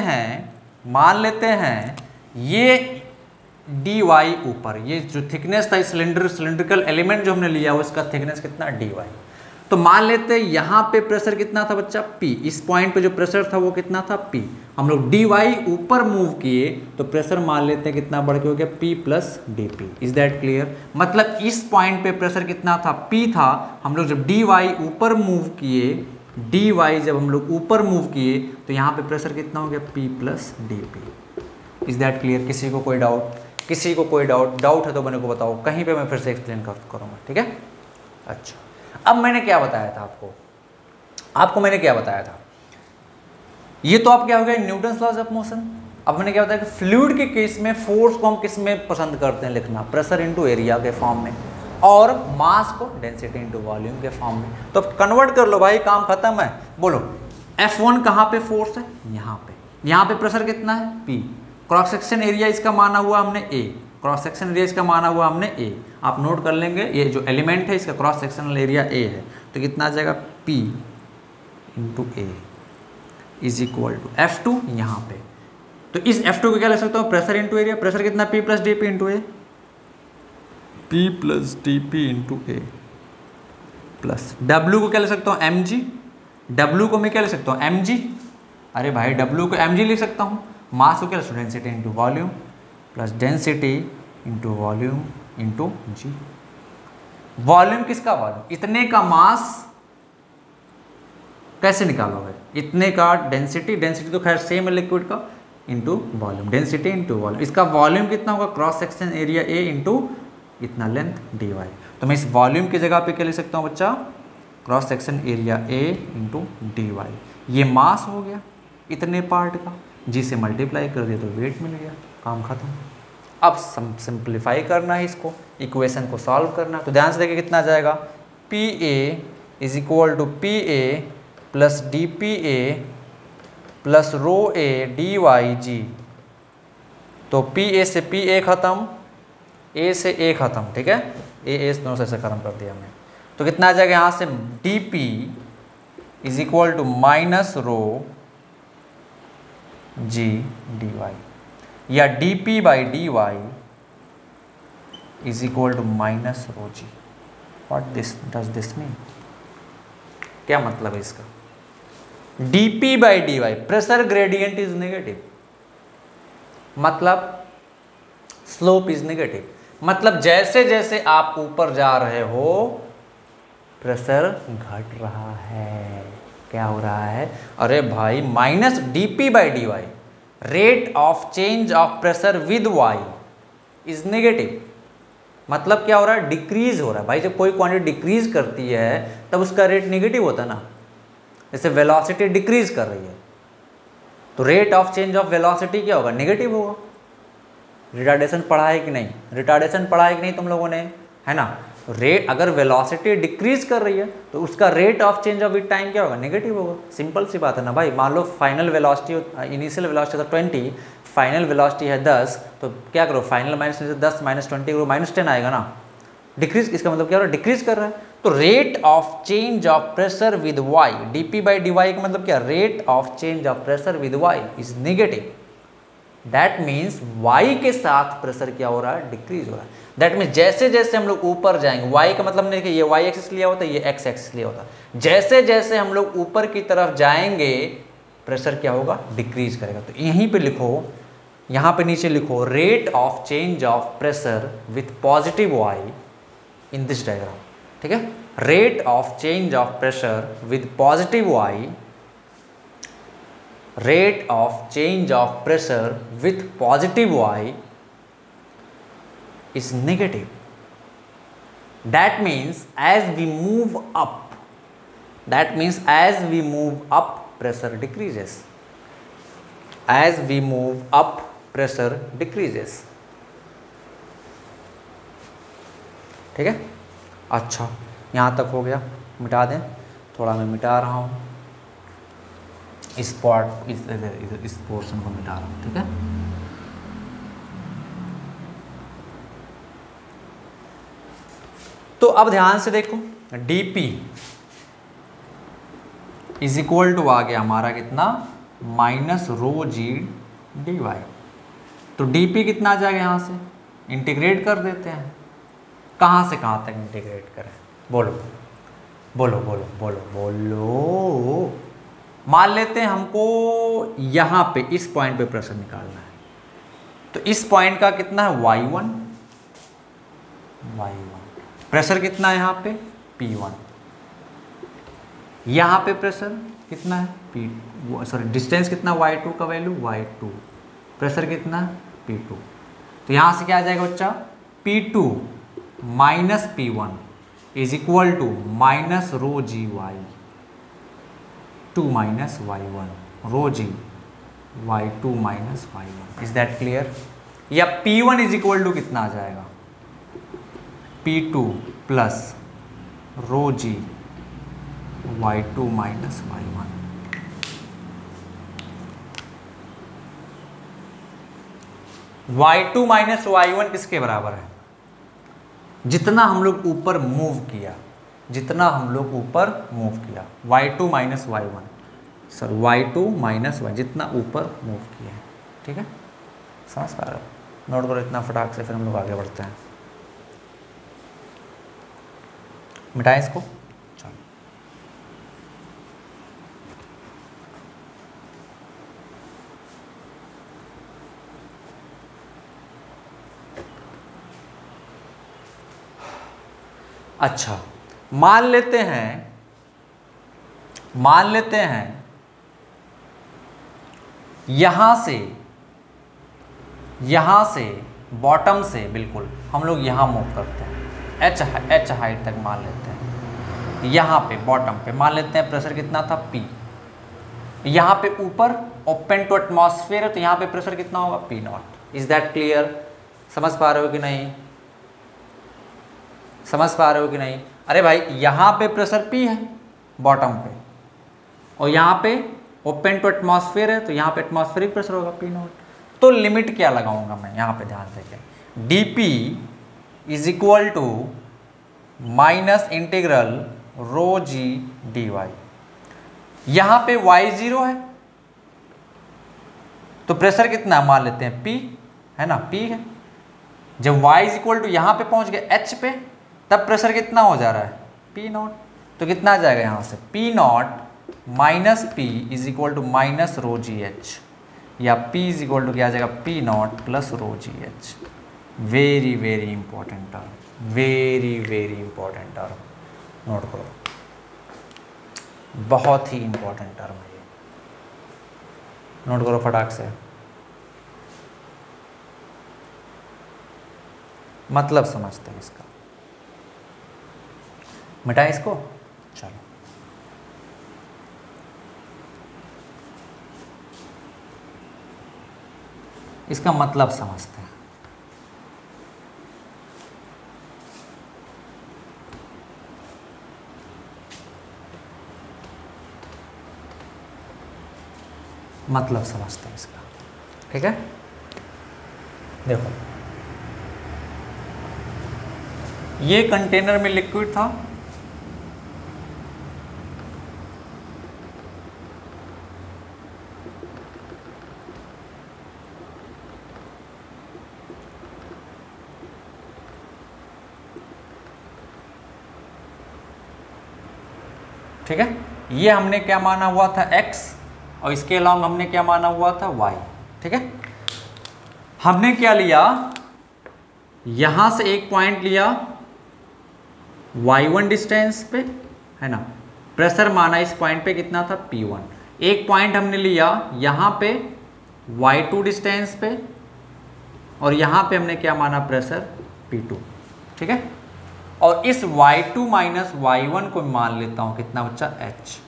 हैं ये dy ऊपर, ये जो थिकनेस था सिलिंड्रिकल एलिमेंट जो हमने लिया उसका थिकनेस कितना, dy। तो मान लेते हैं यहाँ पे प्रेशर कितना था बच्चा, P, इस पॉइंट पे जो प्रेशर था वो कितना था, P। हम लोग dy ऊपर मूव किए तो प्रेशर मान लेते हैं कितना बढ़ के हो गया, P plus dP। Is that clear, मतलब इस पॉइंट पे प्रेशर कितना था, P था, हम लोग जब dy ऊपर मूव किए तो यहाँ पे प्रेशर कितना हो गया, P plus dP। Is that clear, किसी को कोई डाउट है तो मैंने को बताओ, कहीं पे मैं फिर से एक्सप्लेन करूँगा, ठीक है। अच्छा, अब मैंने क्या बताया था आपको मैंने क्या बताया था, ये तो आप क्या हो गया न्यूटन्स लॉज ऑफ मोशन। अब मैंने क्या बताया कि फ्लूइड के केस में फोर्स को हम किस में पसंद करते हैं लिखना, प्रेशर इनटू एरिया के फॉर्म में, और मास को डेंसिटी इनटू वॉल्यूम के फॉर्म में। तो कन्वर्ट कर लो भाई, काम खत्म है। बोलो F1 कहाँ पे फोर्स है, यहाँ पे प्रेशर कितना है, P। क्रॉस सेक्शन एरिया इसका माना हुआ हमने A, आप नोट कर लेंगे, ये जो एलिमेंट है इसका क्रॉस सेक्शनल एरिया A है, तो कितना आ जाएगा, P into A is equal to F2 यहाँ पे। तो इस F2 को क्या ले सकता हूँ, प्रेशर इंटू एरिया, प्रेशर कितना, P plus d P into A, plus W को क्या लिख सकता हूँ mg, W को मैं क्या लिख सकता हूँ mg, अरे भाई W को mg लिख सकता हूँ, मास को क्या लिख सकता हूँ density into volume plus density into volume into g. Volume किसका वॉल्यूम, इतने का मास कैसे निकालोगे, इतने का डेंसिटी, डेंसिटी तो खैर सेम है लिक्विड का, into volume, density into volume, इसका वॉल्यूम कितना होगा cross section area A into इतना लेंथ dy। तो मैं इस वॉल्यूम की जगह पे क्या लिख सकता हूँ बच्चा, cross section area A into dy। ये मास हो गया इतने पार्ट का, जी से मल्टीप्लाई कर दिया तो वेट मिल गया, काम खत्म। अब सिंप्लीफाई करना है इसको, इक्वेशन को सॉल्व करना, तो ध्यान से देखिए कितना आ जाएगा, P A is equal to P A plus d P A plus rho A d y g. तो पी ए से पी ए खत्म, ए से ए खत्म, ठीक है, ए दोनों से खत्म कर दिया हमने। तो कितना आ जाएगा यहाँ से, d P is equal to minus rho g d y, या d P by d y is equal to minus rho g. What this does this mean, क्या मतलब है इसका, dp by d y pressure gradient is negative, मतलब स्लोप इज नेगेटिव, मतलब जैसे जैसे आप ऊपर जा रहे हो प्रेशर घट रहा है, क्या हो रहा है, अरे भाई minus dp by d y rate of change of pressure with y is negative, मतलब क्या हो रहा है, डिक्रीज हो रहा है। भाई जब कोई क्वांटिटी डिक्रीज करती है तब उसका रेट नेगेटिव होता है ना, जैसे वेलोसिटी डिक्रीज कर रही है तो rate of change of velocity क्या होगा, नेगेटिव होगा। रिटार्डेशन पढ़ा है कि नहीं, रिटार्डेशन पढ़ा है कि नहीं तुम लोगों ने, है ना। रेट अगर वेलोसिटी डिक्रीज कर रही है तो उसका rate of change of with time क्या होगा, नेगेटिव होगा। सिंपल सी बात है ना भाई, मान लो फाइनल वेलोसिटी, इनिशियल वेलोसिटी था 20, फाइनल वेलोसिटी है 10, तो क्या करो फाइनल माइनस 10 माइनस 20 करो, -10 आएगा ना, डिक्रीज, इसका मतलब क्या हो रहा है, डिक्रीज कर रहा है। तो rate of change of pressure with y, dp by d y का मतलब क्या, rate of change of pressure with y is negative, that means y के साथ प्रेशर क्या हो रहा है, डिक्रीज हो रहा है। दैट मीन्स जैसे जैसे हम लोग ऊपर जाएंगे, y का मतलब नहीं कि ये y एक्सिस लिया होता है, ये x एक्सिस लिया होता है, जैसे जैसे हम लोग ऊपर की तरफ जाएंगे प्रेशर क्या होगा, डिक्रीज करेगा। तो यहीं पे लिखो, यहाँ पे नीचे लिखो, rate of change of pressure with positive y in this diagram, ठीक है, rate of change of pressure with positive y, rate of change of pressure with positive y is negative. That means as we move up, that means as we move up pressure decreases, as we move up pressure decreases, ठीक है। अच्छा यहाँ तक हो गया, मिटा दें, थोड़ा मैं मिटा रहा हूँ इस पार्ट, इस पोर्शन को मिटा रहा हूँ, ठीक है। तो अब ध्यान से देखो, dp इज इक्वल टू आ गया हमारा कितना, minus rho g d y. तो dp कितना आ जाएगा, यहाँ से इंटीग्रेट कर देते हैं, कहाँ से कहाँ तक इंटीग्रेट करें, बोलो बोलो बोलो बोलो बोलो। मान लेते हैं हमको यहाँ पे इस पॉइंट पे प्रेशर निकालना है, तो इस पॉइंट का कितना है, y1, प्रेशर कितना है यहाँ पे, P1, यहाँ पे प्रेशर कितना है, डिस्टेंस कितना, y2 का वैल्यू y2, प्रेशर कितना है, P2। तो यहाँ से क्या आ जाएगा बच्चा, P2 minus P1 is equal to minus rho g y, 2 minus y1 rho g y2 minus y1। Is that clear. या P1 इज इक्वल टू कितना आ जाएगा, P2 plus rho g y2 minus y1। y2 minus y1 किसके बराबर है, जितना हम लोग ऊपर मूव किया, जितना हम लोग ऊपर मूव किया, y2 minus y1, sir y2 minus y, जितना ऊपर मूव किया है, ठीक है। समझ पा रहे हो, नोट करो इतना फटाक से, फिर हम लोग आगे बढ़ते हैं। मिटाएं इसको, अच्छा, मान लेते हैं यहां से बॉटम से बिल्कुल हम लोग यहां मूव करते हैं, एच हाइट तक मान लेते हैं। यहां पे बॉटम पे मान लेते हैं प्रेशर कितना था, P। यहां पे ऊपर ओपन टू एटमॉस्फेयर है, तो यहां पे प्रेशर कितना होगा, P0। Is that clear? समझ पा रहे हो कि नहीं? समझ पा रहे हो कि नहीं? अरे भाई यहां पे प्रेशर P है बॉटम पे, और यहाँ पे ओपन टू एटमॉस्फेयर है, तो यहाँ पे एटमॉस्फेरिक प्रेशर होगा P0। तो लिमिट क्या लगाऊंगा मैं यहाँ पे, ध्यान देखें, dP is equal to minus integral rho g d y. यहाँ पे y0 है, तो प्रेशर कितना मान लेते हैं, P है ना, P है। जब y इज इक्वल टू यहाँ पे पहुँच गए h पे, तब प्रेशर कितना हो जा रहा है, P0। तो कितना आ जाएगा यहाँ से, P0 minus P is equal to minus rho g h, या P इज इक्वल टू क्या आ जाएगा, P0 plus rho g h. Very very important term, very very important term, note करो, बहुत ही इंपॉर्टेंट टर्म है ये, नोट करो फटाक से। मतलब समझते हैं इसका, मिटाएं इसको, चलो। इसका मतलब समझते हैं। मतलब समझते हैं इसका, ठीक है। देखो, ये कंटेनर में लिक्विड था, ठीक है। ये हमने क्या माना हुआ था, x, और इसके अलावा हमने क्या माना हुआ था, y, ठीक है। हमने क्या लिया, यहां से एक पॉइंट लिया y1 डिस्टेंस पे, है ना, प्रेशर माना इस पॉइंट पे कितना था, P1। एक पॉइंट हमने लिया यहां पे y2 डिस्टेंस पे, और यहां पे हमने क्या माना, प्रेशर P2, ठीक है। और इस y2 माइनस y1 को मान लेता हूं कितना बच्चा, h।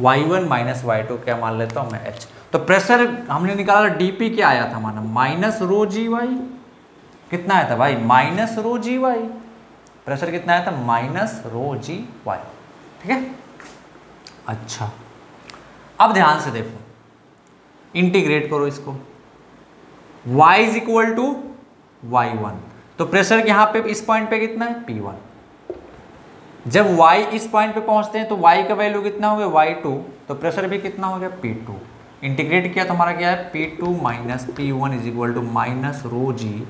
y1 माइनस y2 क्या मान लेता हूं मैं, h। तो प्रेशर हमने निकाला, dp क्या आया था माना, माइनस रो जी वाई। कितना आया था भाई, minus rho g Y. Pressure कितना आया था, माइनस रो जी वाई, ठीक है। अच्छा, अब ध्यान से देखो, इंटीग्रेट करो इसको, y is equal to y1, तो प्रेशर यहाँ पे इस पॉइंट पे कितना है, P1। जब y इस पॉइंट पे पहुंचते हैं तो y का वैल्यू कितना हो गया, y2, तो प्रेशर भी कितना हो गया, P2। इंटीग्रेट किया तो हमारा क्या है, P2 minus P1 is equal to minus rho g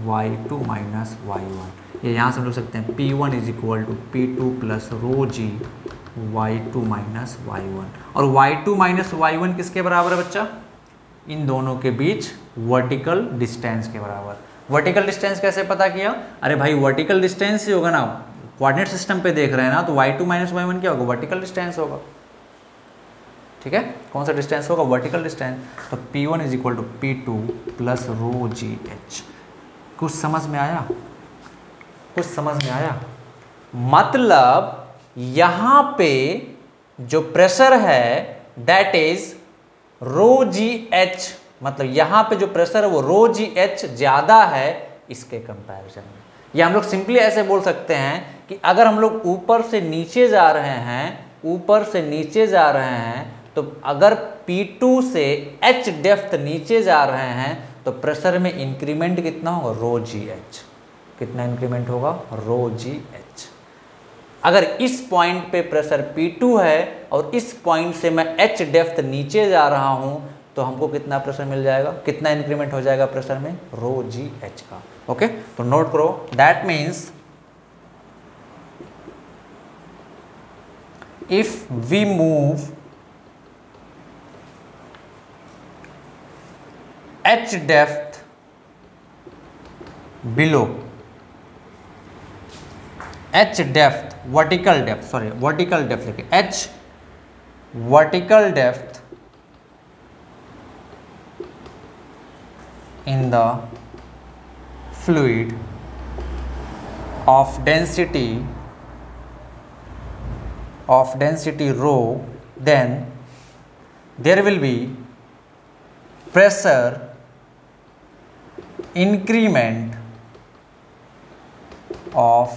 y2 minus y1। ये यहाँ से हम लिख सकते हैं P1 is equal to P2 plus rho g y2 minus y1। और y2 माइनस y1 किसके बराबर है बच्चा, इन दोनों के बीच वर्टिकल डिस्टेंस के बराबर। वर्टिकल डिस्टेंस कैसे पता किया, अरे भाई वर्टिकल डिस्टेंस ही होगा ना, कोऑर्डिनेट सिस्टम पे देख रहे हैं ना, तो y2 माइनस y1 क्या होगा, वर्टिकल डिस्टेंस होगा, ठीक है। कौन सा डिस्टेंस होगा, वर्टिकल डिस्टेंस। तो P1 is equal to P2 plus rho g h. कुछ समझ में आया, कुछ समझ में आया? मतलब यहां पे जो प्रेशर है that is rho g h, मतलब यहां पे जो प्रेशर है वो रो जी एच ज्यादा है इसके कंपैरिजन में। या हम लोग सिंपली ऐसे बोल सकते हैं कि अगर हम लोग ऊपर से नीचे जा रहे हैं, ऊपर से नीचे जा रहे हैं, तो अगर P2 से H डेप्थ नीचे जा रहे हैं तो प्रेशर में इंक्रीमेंट कितना होगा, रो जी एच। कितना इंक्रीमेंट होगा, रो जी एच। अगर इस पॉइंट पे प्रेशर P2 है और इस पॉइंट से मैं H डेप्थ नीचे जा रहा हूं तो हमको कितना प्रेशर मिल जाएगा, कितना इंक्रीमेंट हो जाएगा प्रेशर में, रो जी एच का। ओके, तो नोट करो, that means if we move H depth below h depth vertical depth, sorry vertical depth लिखे, h vertical depth in the fluid of density rho, then there will be pressure increment of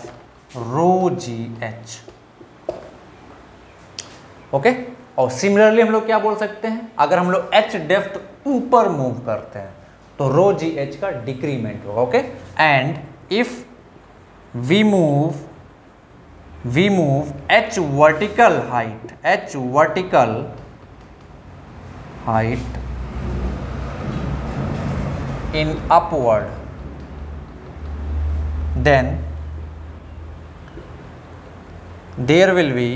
rho gh. Okay, और सिमिलरली हम लोग क्या बोल सकते हैं, अगर हम लोग h डेप्थ ऊपर मूव करते हैं तो रो जी एच का डिक्रीमेंट होगा. Okay, and if we move h vertical height in upward, then there will be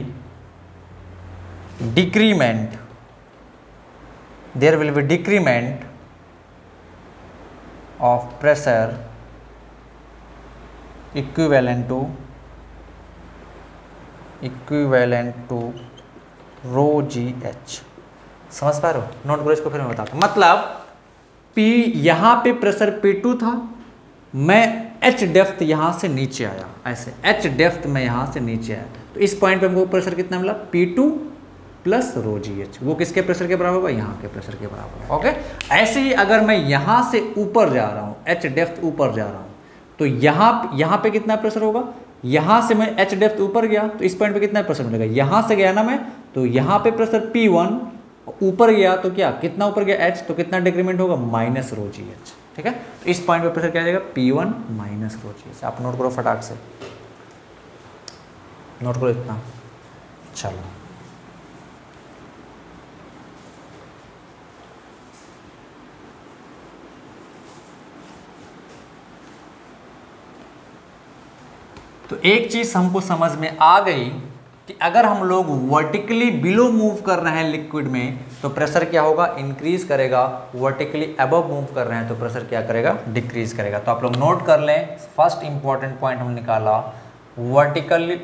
decrement of pressure equivalent to rho g h. समझ पा रहे हो? नोट करो इसको, फिर मैं बताता हूँ. मतलब P यहाँ पे प्रेशर P2 था, मैं H डेप्थ यहाँ से नीचे आया, ऐसे H डेप्थ में यहाँ से नीचे आया, तो इस पॉइंट पे हमको प्रेशर कितना मिला, P2 plus rho g H. वो किसके प्रेशर के बराबर होगा, यहाँ के प्रेशर के बराबर होगा. ओके, ऐसे ही अगर मैं यहाँ से ऊपर जा रहा हूँ, H डेप्थ ऊपर जा रहा हूँ, तो यहाँ पे कितना प्रेशर होगा, यहाँ से मैं H डेप्थ ऊपर गया तो इस पॉइंट पे कितना प्रेशर मिलेगा, यहाँ से गया ना मैं, तो यहाँ पे प्रेशर P1 ऊपर गया तो क्या, कितना ऊपर गया H, तो कितना डिक्रीमेंट होगा, माइनस रो जी एच. ठीक है, तो इस पॉइंट पे प्रेशर क्या आ जाएगा, P1 minus rho g H. आप नोट करो फटाक से, नोट करो इतना. चलो, तो एक चीज हमको समझ में आ गई कि अगर हम लोग वर्टिकली बिलो मूव कर रहे हैं लिक्विड में तो प्रेशर क्या होगा, इंक्रीज करेगा. वर्टिकली अबव मूव कर रहे हैं तो प्रेशर क्या करेगा, डिक्रीज करेगा. तो आप लोग नोट कर लें, फर्स्ट इंपॉर्टेंट पॉइंट हम निकाला वर्टिकली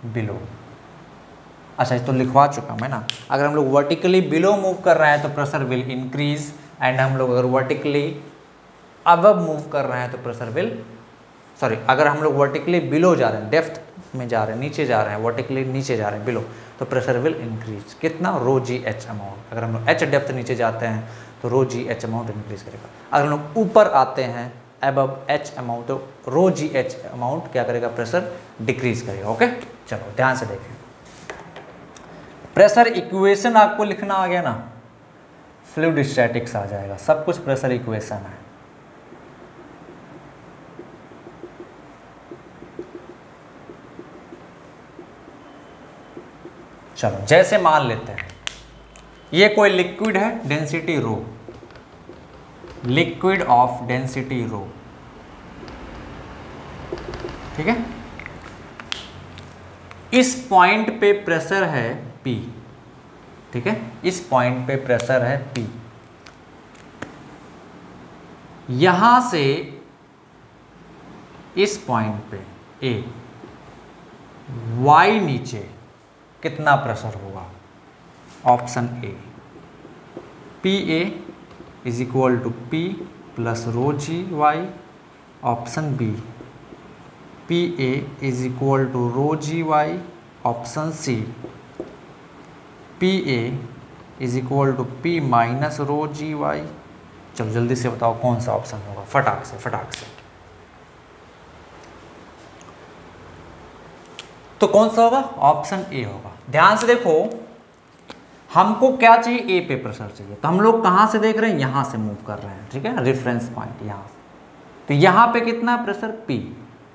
बिलो. अच्छा, तो लिखवा चुका मैं ना. अगर हम लोग वर्टिकली बिलो मूव कर रहे हैं तो प्रेशर विल इंक्रीज, एंड हम लोग अगर वर्टिकली अबव मूव कर रहे हैं तो प्रेशर विल, सॉरी, अगर हम लोग वर्टिकली बिलो जा रहे हैं, डेप्थ में जा रहे हैं, नीचे जा रहे हैं, वर्टिकली नीचे जा रहे हैं बिलो, तो प्रेशर विल इंक्रीज. कितना, रो जी एच अमाउंट. अगर हम लोग एच डेप्थ नीचे जाते हैं तो रो जी एच अमाउंट इंक्रीज करेगा. अगर हम लोग ऊपर आते हैं अबव एच अमाउंट तो रो जी एच अमाउंट क्या करेगा, प्रेशर डिक्रीज करेगा. ओके, चलो ध्यान से देखें. प्रेशर इक्वेशन आपको लिखना आ गया ना, फ्लूइड स्टैटिक्स आ जाएगा, सब कुछ प्रेशर इक्वेशन है. चलो, जैसे मान लेते हैं ये कोई लिक्विड है, density rho, liquid of density rho. ठीक है, इस पॉइंट पे प्रेशर है P. ठीक है, इस पॉइंट पे प्रेशर है P. यहां से इस पॉइंट पे A, Y नीचे कितना प्रेशर होगा, option A, P A is equal to P plus rho g y. Option B, P A is equal to rho g y. Option C, P A is equal to P minus rho g y. चलो जल्दी से बताओ कौन सा ऑप्शन होगा, फटाक से फटाक से. तो कौन सा होगा, ऑप्शन ए होगा. ध्यान से देखो, हमको क्या चाहिए, ए पे प्रेशर चाहिए, तो हम लोग कहाँ से देख रहे हैं, यहाँ से मूव कर रहे हैं. ठीक है, रेफरेंस पॉइंट यहाँ से, तो यहाँ पे कितना प्रेशर P.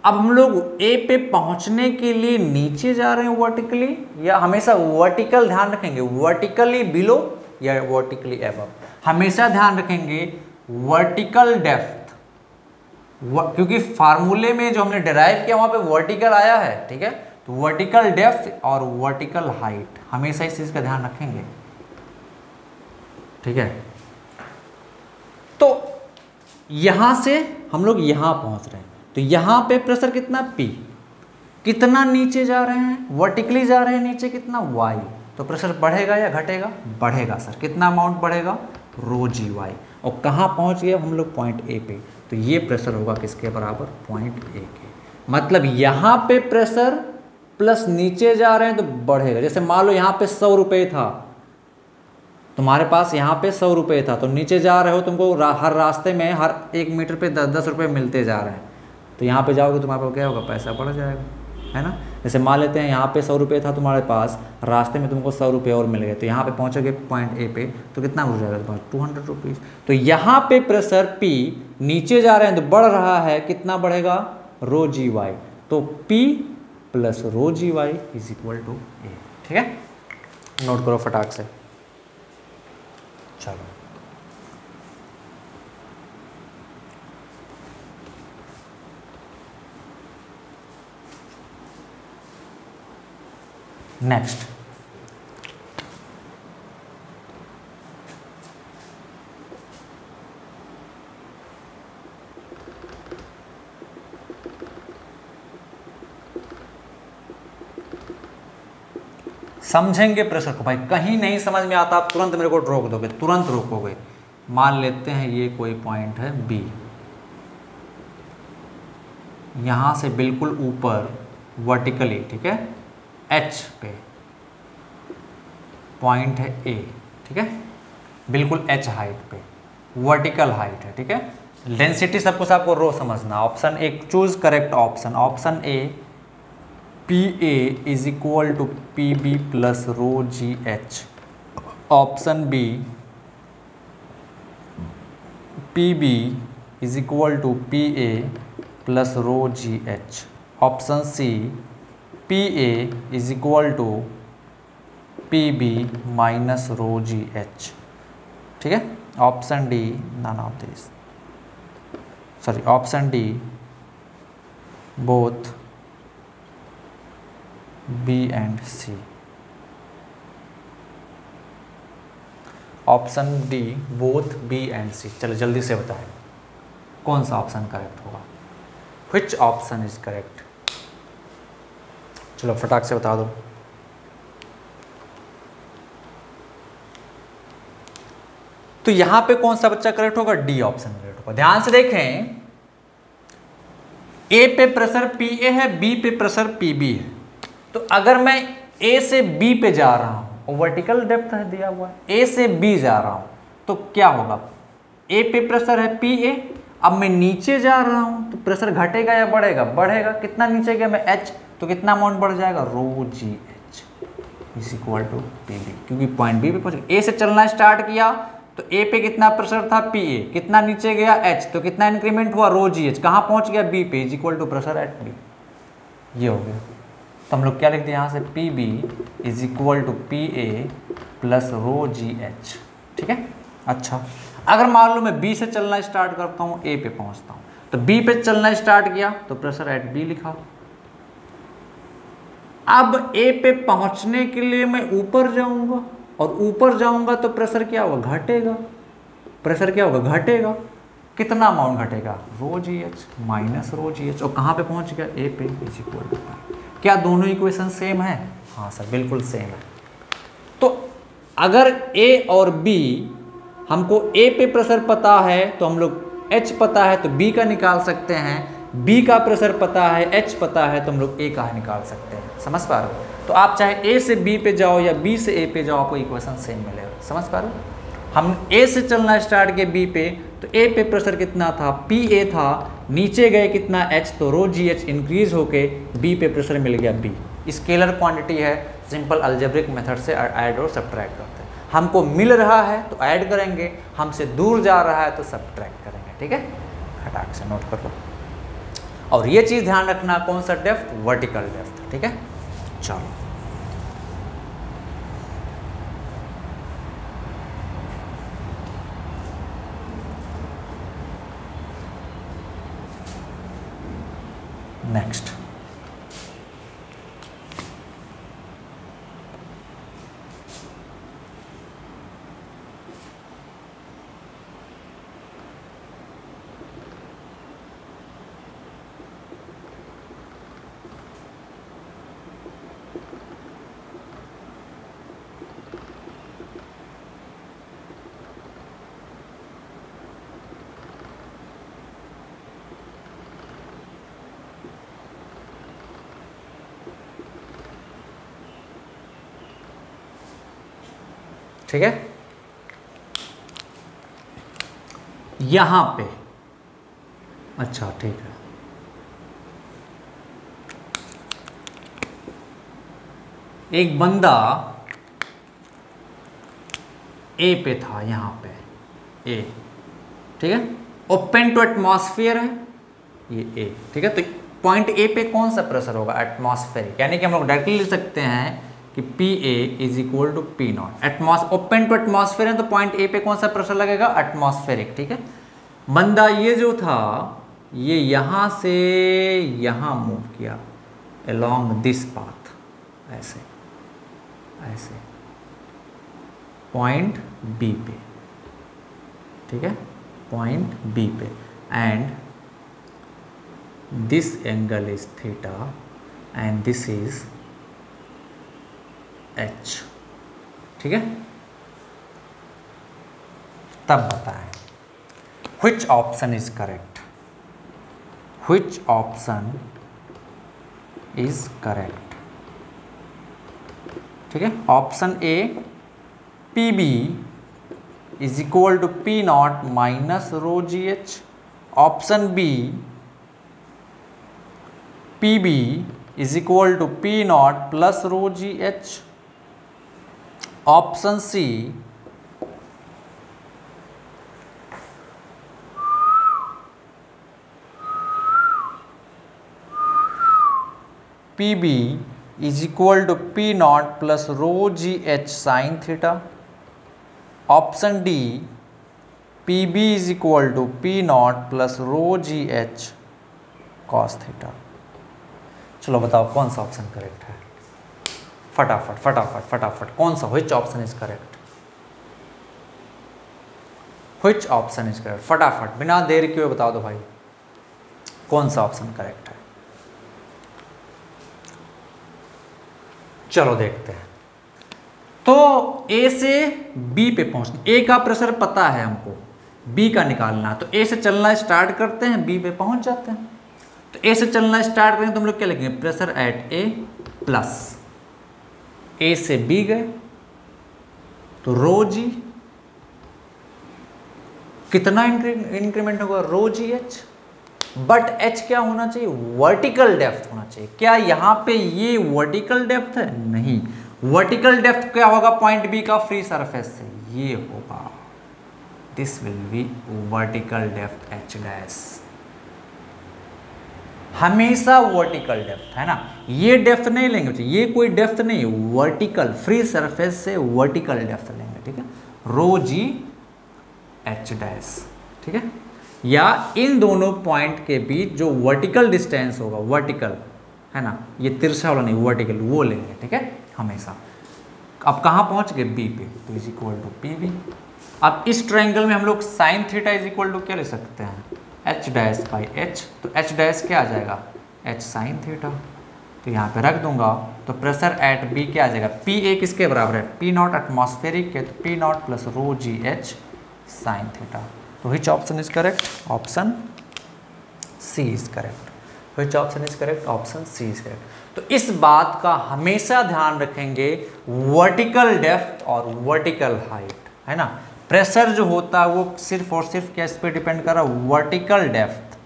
अब हम लोग ए पे पहुँचने के लिए नीचे जा रहे हैं वर्टिकली, या हमेशा वर्टिकल ध्यान रखेंगे, वर्टिकली बिलो या वर्टिकली एबव. हमेशा ध्यान रखेंगे वर्टिकल डेप्थ, क्योंकि फार्मूले में जो हमने डिराइव किया वहाँ पे वर्टिकल आया है. ठीक है, तो वर्टिकल डेप्थ और वर्टिकल हाइट, हमेशा इस चीज का ध्यान रखेंगे. ठीक है, तो यहां से हम लोग यहां पहुंच रहे हैं, तो यहाँ पे प्रेशर कितना P, कितना नीचे जा रहे हैं, वर्टिकली जा रहे हैं नीचे कितना y, तो प्रेशर बढ़ेगा या घटेगा, बढ़ेगा सर। कितना अमाउंट बढ़ेगा, रो जी वाई। और कहाँ पहुँच गए हम लोग, पॉइंट ए पे, तो ये प्रेशर होगा किसके बराबर, पॉइंट ए के। मतलब यहाँ पे प्रेशर प्लस नीचे जा रहे हैं तो बढ़ेगा। जैसे मान लो यहाँ पे 100 रुपये था, तुम्हारे पास यहाँ पे 100 रुपये था, तो नीचे जा रहे हो, तुमको हर रास्ते में हर 1 मीटर पे 10-10 रुपये मिलते जा रहे हैं, तो यहाँ पे जाओगे तुम्हारे पास क्या होगा, पैसा बढ़ जाएगा, है ना। जैसे मान लेते हैं यहाँ पे 100 रुपये था तुम्हारे पास, रास्ते में तुमको 100 रुपये और मिल गए, तो यहाँ पे पहुँचोगे पॉइंट ए पे, तो कितना हो जाएगा तुम्हारा 200 रुपीज़। तो यहाँ पे प्रेशर P नीचे जा रहे हैं तो बढ़ रहा है, कितना बढ़ेगा, रो जी वाई। तो P plus rho g y is equal to A. ठीक है, नोट करो फटाक से। चलो नेक्स्ट, समझेंगे प्रेशर को। भाई कहीं नहीं समझ में आता आप तुरंत मेरे को रोक दोगे, तुरंत रोकोगे। मान लेते हैं ये कोई पॉइंट है बी, यहाँ से बिल्कुल ऊपर वर्टिकली, ठीक है, एच पे पॉइंट है ए, ठीक है, बिल्कुल एच हाइट पे, वर्टिकल हाइट है, ठीक है। डेंसिटी सब कुछ आपको रो समझना। Option A choose correct option, option A P A is equal to P B plus rho g h. Option B P B is equal to P A plus rho g h. Option C P A is equal to P B minus rho g h. ठीक है, option D none of this, sorry option D both B and C. Option D both B and C. चलो जल्दी से बताएं कौन सा ऑप्शन करेक्ट होगा, विच ऑप्शन इज करेक्ट। चलो फटाक से बता दो। तो यहां पे कौन सा बच्चा करेक्ट होगा, डी ऑप्शन करेक्ट होगा। ध्यान से देखें, ए पे प्रेशर पी ए है, बी पे प्रेशर पी बी है। तो अगर मैं ए से बी पे जा रहा हूं और वर्टिकल डेप्थ है दिया हुआ है, ए से बी जा रहा हूं, तो क्या होगा, ए पे प्रेशर है पी ए, अब मैं नीचे जा रहा हूं तो प्रेशर घटेगा या बढ़ेगा, बढ़ेगा। कितना नीचे गया मैं, एच, तो कितना अमाउंट बढ़ जाएगा, rho g h is equal to P B, क्योंकि पॉइंट बी पे पहुंच गया। ए से चलना स्टार्ट किया तो ए पे कितना प्रेशर था पी ए, कितना नीचे गया एच, तो कितना इंक्रीमेंट हुआ, रो जी एच, कहाँ पहुंच गया बी पे, is equal to pressure at B. ये हो गया। तो हम लोग क्या लिखते हैं यहाँ से, P B is equal to P A plus rho g h. ठीक है, अच्छा अगर मान लो मैं बी से चलना स्टार्ट करता हूँ, ए पे पहुँचता हूँ, तो बी पे चलना स्टार्ट किया तो प्रेशर एट बी लिखा। अब ए पे पहुँचने के लिए मैं ऊपर जाऊँगा, और ऊपर जाऊँगा तो प्रेशर क्या होगा, घटेगा। प्रेशर क्या होगा, घटेगा। कितना अमाउंट घटेगा, rho g h minus rho g h, और कहाँ पे पहुँच गया, ए पे इज इक्वल टू। क्या दोनों इक्वेशन सेम है, हाँ सर बिल्कुल सेम है। तो अगर ए और बी, हमको ए पे प्रेशर पता है तो हम लोग एच पता है तो बी का निकाल सकते हैं, बी का प्रेशर पता है, एच पता है तो हम लोग ए का निकाल सकते हैं। समझ पा रहे हो। तो आप चाहे ए से बी पे जाओ या बी से ए पे जाओ, आपको इक्वेशन सेम मिलेगा। समझ पा रहे हो। हम ए से चलना स्टार्ट किए बी पे, तो ए पे प्रेशर कितना था, पी ए था, नीचे गए कितना एच, तो रो जी एच इंक्रीज होके बी पे प्रेशर मिल गया बी। स्केलर क्वांटिटी है, सिंपल अलजेब्रिक मेथड से ऐड और सब्ट्रैक्ट करते हैं। हमको मिल रहा है तो ऐड करेंगे, हमसे दूर जा रहा है तो सब्ट्रैक्ट करेंगे। ठीक है, फटाक से नोट कर लो। और ये चीज़ ध्यान रखना, कौन सा डेप्थ, वर्टिकल डेप्थ। ठीक है, चलो नेक्स्ट। ठीक है। यहां पे अच्छा ठीक है, एक बंदा ए पे था, यहां पे ए, ठीक है, ओपन टू एटमॉस्फेयर है ये ए, ठीक है। तो पॉइंट ए पे कौन सा प्रेशर होगा? एटमॉस्फेरिक, यानी कि हम लोग डायरेक्टली लिख सकते हैं कि P A is equal to P naught. Open to atmosphere है तो पॉइंट ए पे कौन सा प्रेशर लगेगा? एटमॉस्फेरिक, ठीक है। बंदा ये जो था ये यहां से यहां मूव किया अलोंग दिस पाथ, ऐसे ऐसे पॉइंट बी पे, ठीक है, पॉइंट बी पे, and this angle is theta and this is H, ठीक है। तब बताएं which option is correct, which option is correct, ठीक है। Option A P B is equal to P naught minus rho g h, option B P B is equal to P naught plus rho g h, option C P B is equal to P naught plus rho g h sine theta, option D P B is equal to P naught plus rho g h cos theta. चलो बताओ कौन सा ऑप्शन करेक्ट है? फटाफट फटाफट फटाफट, कौन सा, which option is correct? which option is correct? फटाफट बिना देर किए बता दो भाई, कौन सा ऑप्शन करेक्ट है? चलो देखते हैं। तो ए से बी पे पहुंचना, ए का प्रेशर पता है हमको, बी का निकालना है, तो ए से चलना स्टार्ट करते हैं, बी पे पहुंच जाते हैं। तो ए से चलना स्टार्ट करेंगे तो हम लोग क्या लिखेंगे? प्रेशर एट ए प्लस, ए से बी गए तो रो जी, कितना इंक्रीमेंट होगा? रो जी एच, बट एच क्या होना चाहिए? वर्टिकल डेप्थ होना चाहिए। क्या यहाँ पे ये वर्टिकल डेप्थ है? नहीं, वर्टिकल डेप्थ क्या होगा पॉइंट बी का फ्री सरफेस से? ये होगा, this will be vertical depth H dash, हमेशा वर्टिकल डेप्थ है ना। ये डेप्थ नहीं लेंगे, ये कोई डेप्थ नहीं, वर्टिकल फ्री सरफेस से वर्टिकल डेप्थ लेंगे, ठीक है, रो जी एच डैश, ठीक है। या इन दोनों पॉइंट के बीच जो वर्टिकल डिस्टेंस होगा, वर्टिकल है ना, ये तिरछा वाला नहीं, वर्टिकल, वो लेंगे, ठीक है, हमेशा। अब कहाँ पहुँच गए? बी पे, तो is equal to P B. अब इस ट्रायंगल में हम लोग sine theta is equal to क्या ले सकते हैं? एच डैश बाई एच, तो एच डैश क्या आ जाएगा? H sine theta. तो यहाँ पे रख दूंगा, तो प्रेशर एट बी क्या आ जाएगा? पी ए किसके बराबर है? पी नॉट एटमॉस्फेरिक के, तो P naught plus rho g h sine theta. तो which option is correct? Option C is correct. which option is correct? Option C is correct. तो इस बात का हमेशा ध्यान रखेंगे, वर्टिकल डेप्थ और वर्टिकल हाइट, है ना। प्रेशर जो होता है वो सिर्फ और सिर्फ क्या इस पे डिपेंड कर रहा है? वर्टिकल डेप्थ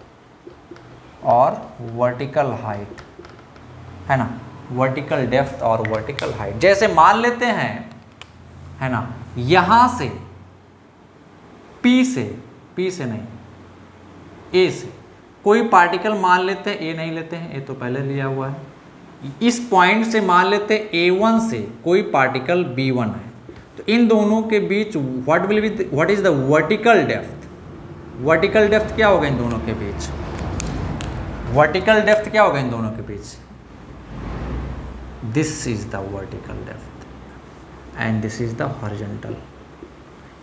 और वर्टिकल हाइट, है ना, वर्टिकल डेप्थ और वर्टिकल हाइट। जैसे मान लेते हैं, है ना, यहां से पी से नहीं, ए से कोई पार्टिकल मान लेते हैं, ए नहीं लेते हैं, ए तो पहले लिया हुआ है। इस पॉइंट से मान लेते हैं A1 से कोई पार्टिकल B1 है, तो इन दोनों के बीच what is the vertical depth? Vertical depth क्या होगा इन दोनों के बीच? वर्टिकल डेप्थ क्या होगा इन दोनों के बीच? This is the vertical depth and this is the horizontal.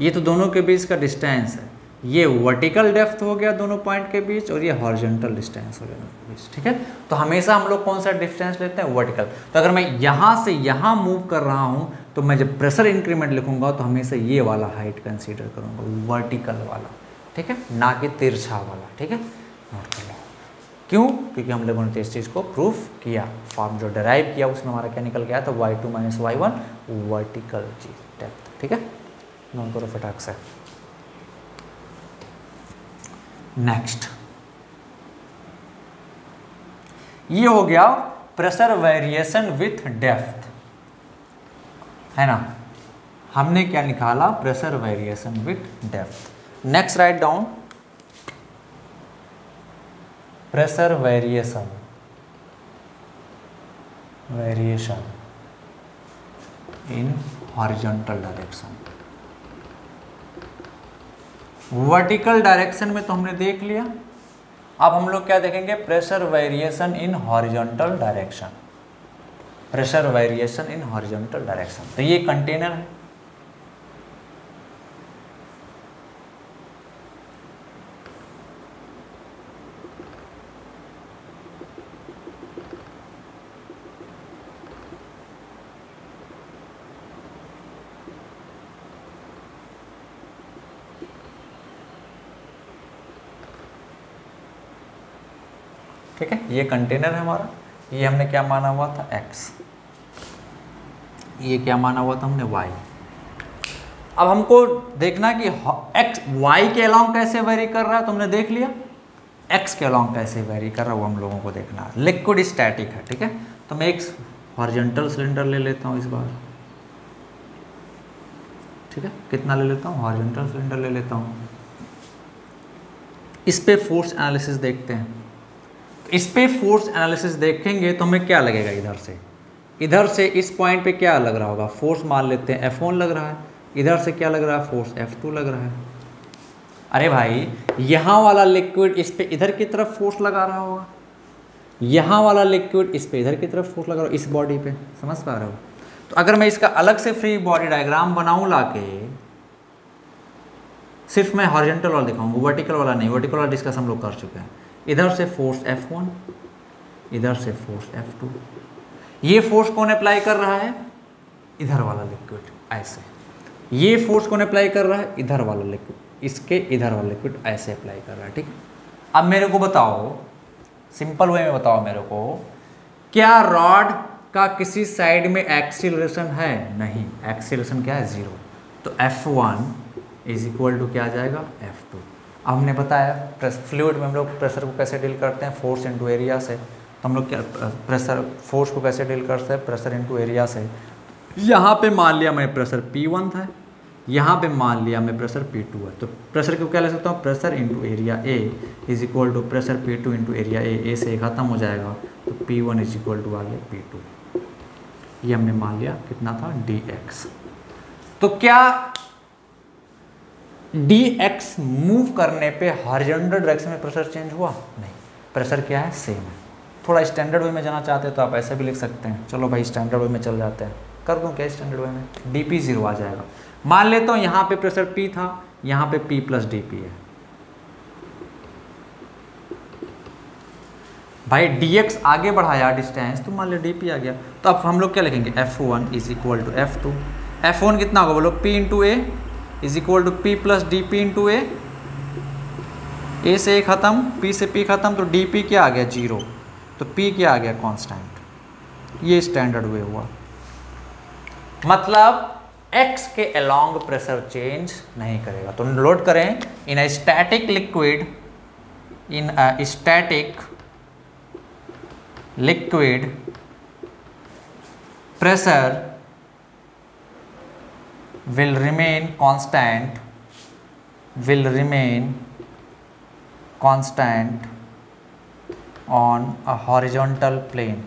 ये तो दोनों के बीच का डिस्टेंस है, ये वर्टिकल डेप्थ हो गया दोनों पॉइंट के बीच, और ये हॉरिजॉन्टल डिस्टेंस हो गया दोनों के बीच, ठीक है। तो हमेशा हम लोग कौन सा डिस्टेंस लेते हैं? वर्टिकल। तो अगर मैं यहाँ से यहाँ मूव कर रहा हूँ, तो मैं जब प्रेशर इंक्रीमेंट लिखूंगा तो हमेशा ये वाला हाइट कंसीडर करूँगा, वर्टिकल वाला, ठीक है, ना कि तिरछा वाला, ठीक है। नोट कर लो। क्यों? क्योंकि हम लोगों ने इस चीज़ को प्रूफ किया, फॉर्म जो डिराइव किया उसमें हमारा क्या निकल गया था, y2 माइनस y1 वर्टिकल चीज डेप्थ। ठीक है, नोट करो फटाक से। नेक्स्ट ये हो गया प्रेशर वेरिएशन विथ डेप्थ, है ना। हमने क्या निकाला, pressure variation with depth. Next write down pressure variation in horizontal direction. Vertical direction में तो हमने देख लिया, अब हम लोग क्या देखेंगे, pressure variation in horizontal direction. Pressure variation in horizontal direction, तो ये कंटेनर है, ठीक है। ये कंटेनर है हमारा, ये हमने क्या माना हुआ था x, ये क्या माना हुआ था हमने y। अब हमको देखना कि x y के अलोंग कैसे वेरी कर रहा है, तुमने देख लिया, x के अलोंग कैसे वेरी कर रहा है वो हम लोगों को देखना है। लिक्विड स्टैटिक है, ठीक है। तो मैं एक हॉरिजॉन्टल सिलेंडर ले लेता हूँ इस बार, ठीक है। कितना ले लेता हूँ, हॉरिजॉन्टल सिलेंडर ले लेता हूँ। इस पे फोर्स एनालिसिस देखते हैं। इस पे फोर्स एनालिसिस देखेंगे तो हमें क्या लगेगा, इधर से इस पॉइंट पे क्या लग रहा होगा, फोर्स मान लेते हैं F1 लग रहा है, इधर से क्या लग रहा है, फोर्स F2 लग रहा है। अरे भाई यहाँ वाला लिक्विड इस पे इधर की तरफ फोर्स लगा रहा होगा, यहाँ वाला लिक्विड इस पे इधर की तरफ फोर्स लगा रहा होगा, इस बॉडी पे, समझ पा रहे हो। तो अगर मैं इसका अलग से फ्री बॉडी डायग्राम बनाऊँ लाके, सिर्फ मैं हॉरिजॉन्टल वाला दिखाऊंगा, वर्टिकल वाला नहीं, वर्टिकल वाला डिस्कस हम लोग कर चुके हैं। इधर से फोर्स F1, इधर से फोर्स F2, ये फोर्स कौन अप्लाई कर रहा है, इधर वाला लिक्विड, ऐसे। ये फोर्स कौन अप्लाई कर रहा है, इधर वाला लिक्विड, इसके इधर वाला लिक्विड ऐसे अप्लाई कर रहा है, ठीक है। अब मेरे को बताओ, सिंपल वे में बताओ मेरे को, क्या रॉड का किसी साइड में एक्सीलरेशन है, नहीं, एक्सीलरेशन क्या है, 0। तो F1 इज इक्वल टू क्या आ जाएगा, F2। अब हमने बताया फ्लूइड में हम लोग प्रेशर को कैसे डील करते हैं, फोर्स इनटू एरिया से। तो हम लोग क्या प्रेशर फोर्स को कैसे डील करते हैं, प्रेशर इनटू एरिया से। यहाँ पे मान लिया मैं प्रेशर P1 था, यहाँ पे मान लिया मैं प्रेशर P2 है। तो प्रेशर को क्या ले सकता हूँ, pressure into area A is equal to pressure P2 into area A से खत्म हो जाएगा, तो P1 इज इक्वल टू आ गया P2। ये हमने मान लिया कितना था, dx। तो क्या dx मूव करने पे हॉरिजॉन्टल डायरेक्शन में प्रेशर चेंज हुआ, नहीं, प्रेशर क्या है, सेम है। थोड़ा स्टैंडर्ड वे में जाना चाहते हैं तो आप ऐसे भी लिख सकते हैं, चलो भाई स्टैंडर्ड वे में चल जाते हैं, कर दूं क्या स्टैंडर्ड वे में, dp 0 आ जाएगा। मान लेता हूँ यहाँ पे प्रेशर P था, यहाँ पे P प्लस dp है, भाई dx आगे बढ़ाया डिस्टेंस तो मान लो dp आ गया। तो अब हम लोग क्या लिखेंगे, F1 is equal to F2। F1 कितना होगा बोलो, P into A is equal to P plus d P into A, A से ए खत्म, P से P खत्म, तो dp क्या आ गया, 0। तो P क्या आ गया, कांस्टेंट। ये स्टैंडर्ड वे हुआ, मतलब x के अलोंग प्रेशर चेंज नहीं करेगा। तो लोड करें, in a static liquid, in a static liquid pressure will remain constant on a horizontal plane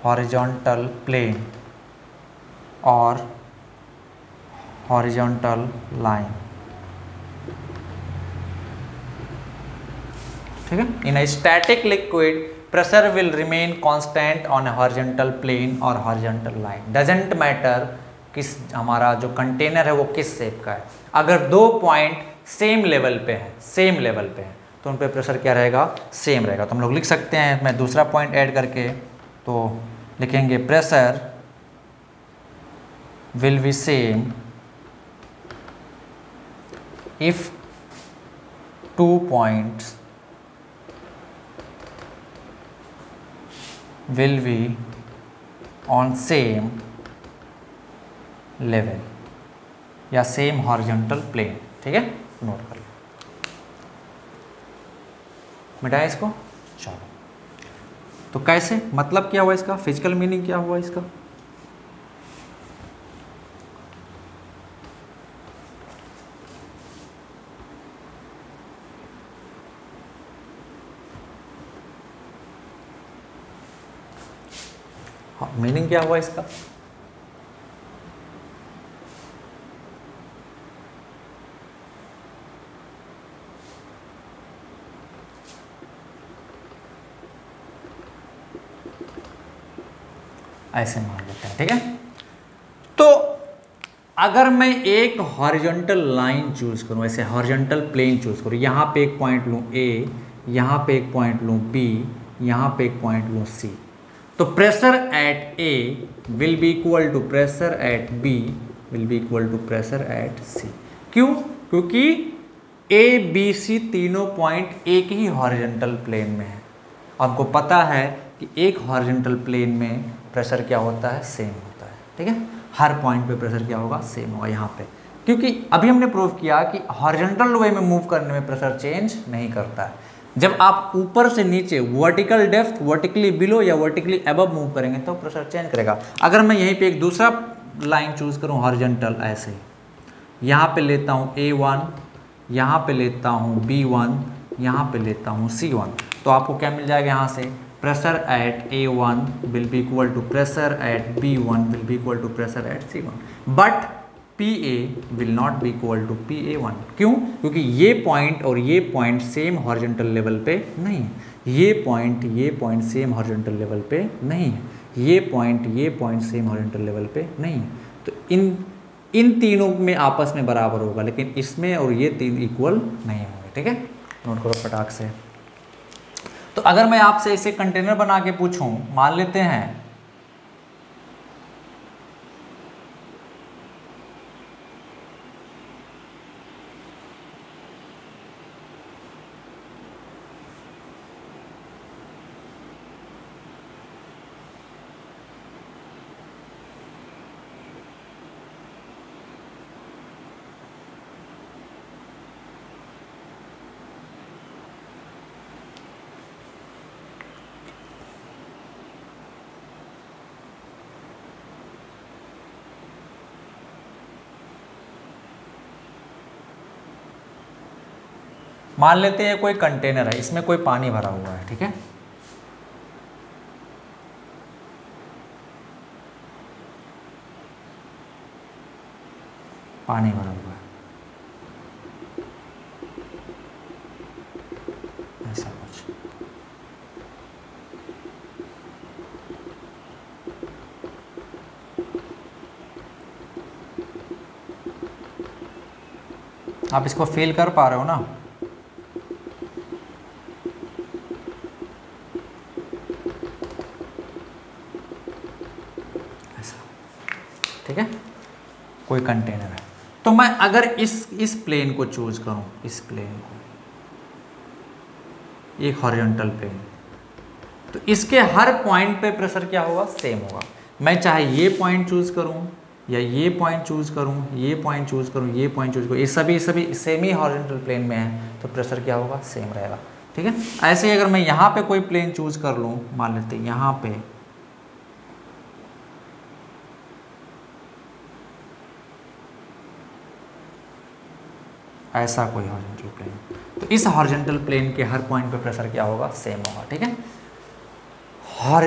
or horizontal line, ठीक है। In a static liquid pressure will remain constant on a horizontal plane और हॉरिजॉन्टल लाइन, डजेंट मैटर किस हमारा जो कंटेनर है वो किस शेप का है। अगर दो पॉइंट सेम लेवल पे हैं तो उन पे प्रेशर क्या रहेगा, सेम रहेगा। तो हम लोग लिख सकते हैं, मैं दूसरा पॉइंट ऐड करके तो लिखेंगे pressure will be same if 2 points will be on same level या सेम हॉरिजॉन्टल प्लेन। ठीक है, नोट कर लो, मिटाए इसको। चलो, तो कैसे, मतलब क्या हुआ इसका, फिजिकल मीनिंग क्या हुआ इसका? हाँ, मीनिंग क्या हुआ इसका? ऐसे मान लेते हैं। ठीक है, तो अगर मैं एक हॉरिजॉन्टल लाइन चूज करूं, ऐसे हॉरिजॉन्टल प्लेन चूज करूं, यहां पे एक पॉइंट लूं ए, यहां पे एक पॉइंट लूं बी, यहां पे एक पॉइंट लूं सी, तो pressure at A will be equal to pressure at B will be equal to pressure at C. क्यों? क्योंकि ए बी सी तीनों पॉइंट एक ही हॉरिजॉन्टल प्लेन में है। आपको पता है कि एक हॉरिजॉन्टल प्लेन में प्रेशर क्या होता है, सेम होता है। ठीक है, हर पॉइंट पे प्रेशर क्या होगा, सेम होगा यहाँ पे, क्योंकि अभी हमने प्रूव किया कि हॉरिजॉन्टल वे में मूव करने में प्रेशर चेंज नहीं करता है। जब आप ऊपर से नीचे वर्टिकल डेप्थ, वर्टिकली बिलो या वर्टिकली अबव मूव करेंगे तो प्रेशर चेंज करेगा। अगर मैं यहीं पे एक दूसरा लाइन चूज करूँ हॉरिजॉन्टल, ऐसे यहाँ पे लेता हूँ A1, यहाँ पे लेता हूँ B1, यहाँ पे लेता हूँ C1, तो आपको क्या मिल जाएगा यहाँ से, pressure at A1 will be equal to pressure at B1 will be equal to pressure at C1, but PA will not be equal to PA1। क्यों? क्योंकि ये पॉइंट सेम हॉरिजॉन्टल लेवल पे नहीं है, ये पॉइंट सेम हॉरिजॉन्टल लेवल पे नहीं है, ये पॉइंट सेम हॉरिजॉन्टल लेवल पे नहीं है, तो इन तीनों में आपस में बराबर होगा, लेकिन इसमें और ये तीन इक्वल नहीं होंगे। ठीक है, नोट करो फटाक से। तो अगर मैं आपसे इसे कंटेनर बना के पूछूं, मान लेते हैं कोई कंटेनर है, इसमें कोई पानी भरा हुआ है। ठीक है, पानी भरा हुआ है, ऐसा कुछ। आप इसको फील कर पा रहे हो ना? ठीक है, कोई कंटेनर है, तो मैं अगर इस प्लेन को चूज करूं, इस प्लेन को, एक हॉरिजॉन्टल प्लेन, तो इसके हर पॉइंट पे प्रेशर क्या होगा, सेम होगा। मैं चाहे ये पॉइंट चूज करूं या ये पॉइंट चूज करूं, ये पॉइंट चूज करूं, ये पॉइंट चूज करूं, ये सभी सेम ही हॉरिजॉन्टल प्लेन में है, तो प्रेशर क्या होगा, सेम रहेगा। ठीक है, ऐसे ही अगर मैं यहाँ पे कोई प्लेन चूज कर लूँ, मान लेते हैं यहाँ पे ऐसा कोई हॉरिजॉन्टल प्लेन, तो इस हॉरिजॉन्टल प्लेन के हर पॉइंट पे प्रेशर क्या होगा, सेम होगा। ठीक है,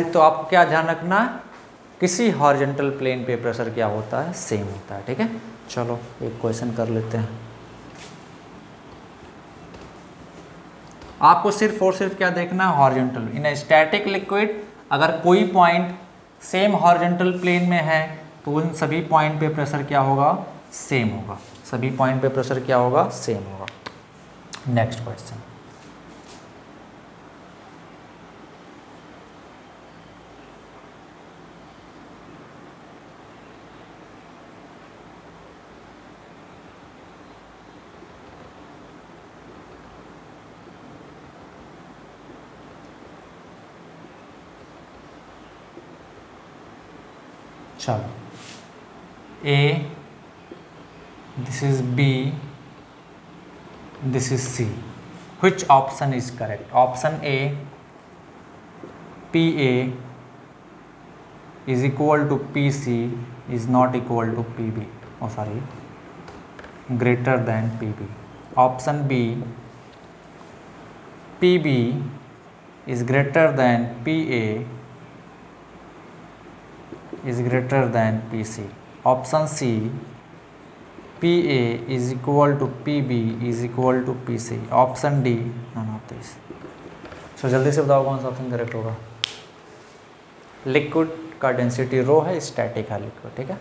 तो आपको क्या ध्यान रखना है, किसी हॉरिजॉन्टल प्लेन पे प्रेशर क्या होता है, सेम होता है। ठीक है, चलो एक क्वेश्चन कर लेते हैं। आपको सिर्फ और सिर्फ क्या देखना है, horizontal. In a static liquid अगर कोई पॉइंट सेम हॉरिजॉन्टल प्लेन में है तो उन सभी पॉइंट पे प्रेशर क्या होगा, सेम होगा। सभी पॉइंट पे प्रेशर क्या होगा, सेम होगा। नेक्स्ट क्वेश्चन, चलो A, this is B, this is C, which option is correct? Option A, PA is equal to PC is not equal to PB, oh sorry, greater than PB. Option B, PB is greater than PA is greater than PC. Option C, PA is equal to PB is equal to PC. Option D, none of this. So जल्दी से बताओ कौन सा ऑप्शन करेक्ट होगा। लिक्विड का डेंसिटी रो है, स्टैटिक है लिक्विड, ठीक है।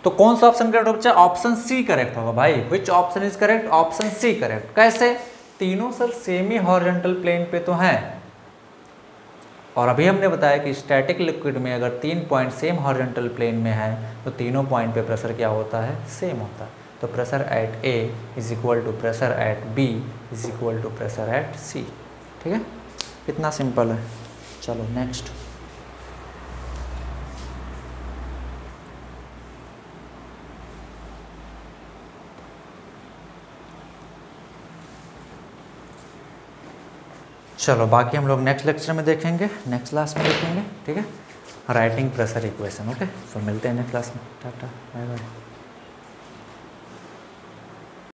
तो कौन सा ऑप्शन करेक्ट होगा? ऑप्शन सी करेक्ट होगा भाई। Which option is correct? Option C correct. कैसे? तीनों सर सेमी हॉरिजॉन्टल प्लेन पे तो हैं, और अभी हमने बताया कि स्टैटिक लिक्विड में अगर 3 पॉइंट सेम हॉरिजॉन्टल प्लेन में है तो तीनों पॉइंट पे प्रेशर क्या होता है? सेम होता है। तो pressure at A is equal to pressure at B is equal to pressure at C, ठीक है। इतना सिंपल है। चलो नेक्स्ट। चलो बाकी हम लोग नेक्स्ट लेक्चर में देखेंगे, नेक्स्ट क्लास में देखेंगे, ठीक है। Writing pressure equation, okay. So मिलते हैं नेक्स्ट क्लास में। Tata, bye bye.